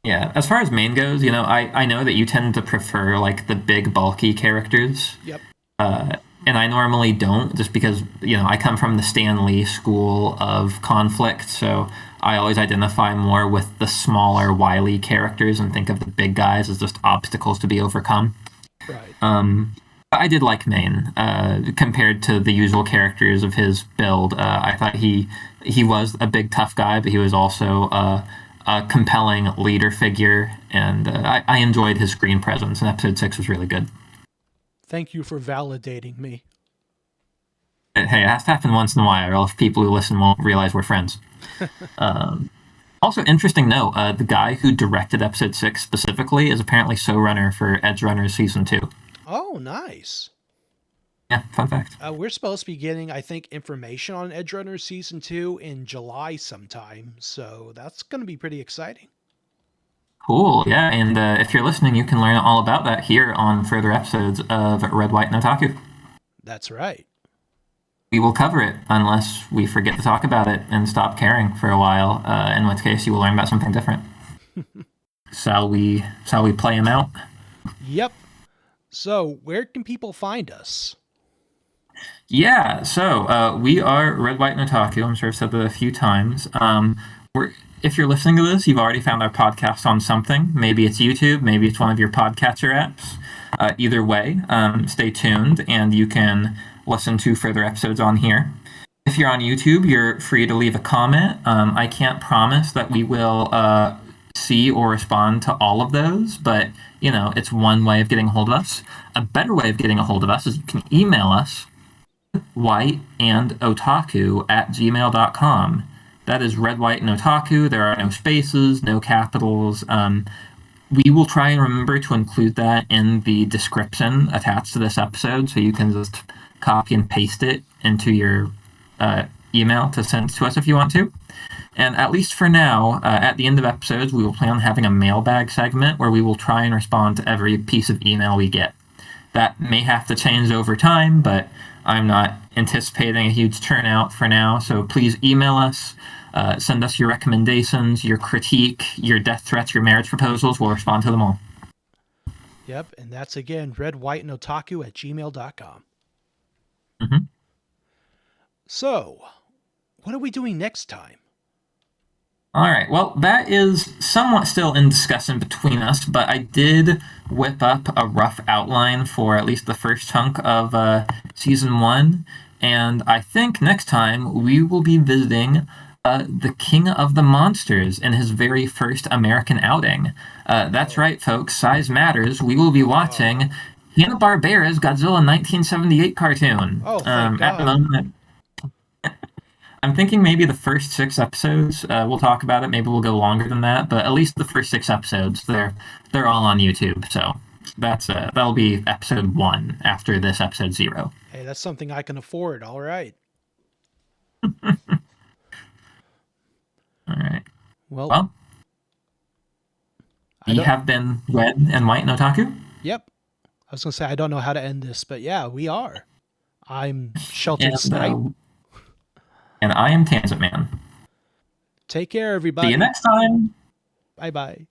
Yeah, as far as Maine goes, I know that you tend to prefer like the big bulky characters. Yep. And I normally don't, just because I come from the Stan Lee school of conflict, so I always identify more with the smaller, wily characters and think of the big guys as just obstacles to be overcome. Right. I did like Maine compared to the usual characters of his build. I thought he was a big tough guy, but he was also a compelling leader figure, and I enjoyed his screen presence. And episode 6 was really good. Thank you for validating me. Hey, it has to happen once in a while, or else people who listen won't realize we're friends. Also, interesting note, the guy who directed episode 6 specifically is apparently showrunner for Edgerunners Season 2. Oh, nice. Yeah, fun fact. We're supposed to be getting, I think, information on Edgerunners Season 2 in July sometime, so that's going to be pretty exciting. Cool, yeah, and if you're listening, you can learn all about that here on further episodes of Red, White, and Otaku. That's right. We will cover it unless we forget to talk about it and stop caring for a while, in which case you will learn about something different. Shall we play him out? Yep. So, where can people find us? Yeah, so we are Red, White, and Otaku. I'm sure I've said that a few times. If you're listening to this, you've already found our podcast on something. Maybe it's YouTube, maybe it's one of your podcatcher apps. Either way, stay tuned, and you can listen to further episodes on here. If you're on YouTube, you're free to leave a comment. I can't promise that we will see or respond to all of those, but, it's one way of getting a hold of us. A better way of getting a hold of us is you can email us, whiteandotaku@gmail.com. That is Red, White, and Otaku. There are no spaces, no capitals. We will try and remember to include that in the description attached to this episode, so you can just copy and paste it into your email to send to us if you want to. And at least for now, at the end of episodes, we will plan on having a mailbag segment where we will try and respond to every piece of email we get. That may have to change over time, but I'm not anticipating a huge turnout for now, so please email us. Send us your recommendations, your critique, your death threats, your marriage proposals. We'll respond to them all. Yep, and that's again redwhiteandotaku@gmail.com. Mm-hmm. So, what are we doing next time? All right, well, that is somewhat still in discussion between us, but I did whip up a rough outline for at least the first chunk of Season 1, and I think next time we will be visiting the King of the Monsters in his very first American outing. That's right, folks. Size matters. We will be watching Hanna-Barbera's Godzilla 1978 cartoon. Oh, thank God. At the moment, I'm thinking maybe the first 6 episodes. We'll talk about it. Maybe we'll go longer than that, but at least the first 6 episodes. They're all on YouTube, so that'll be episode 1 after this episode 0. Hey, that's something I can afford. All right. All right. Well, we have been Red and White and Otaku. Yep. I was going to say, I don't know how to end this, but yeah, we are. I'm Sheltered Snipe. And I am Tangent Man. Take care, everybody. See you next time. Bye-bye.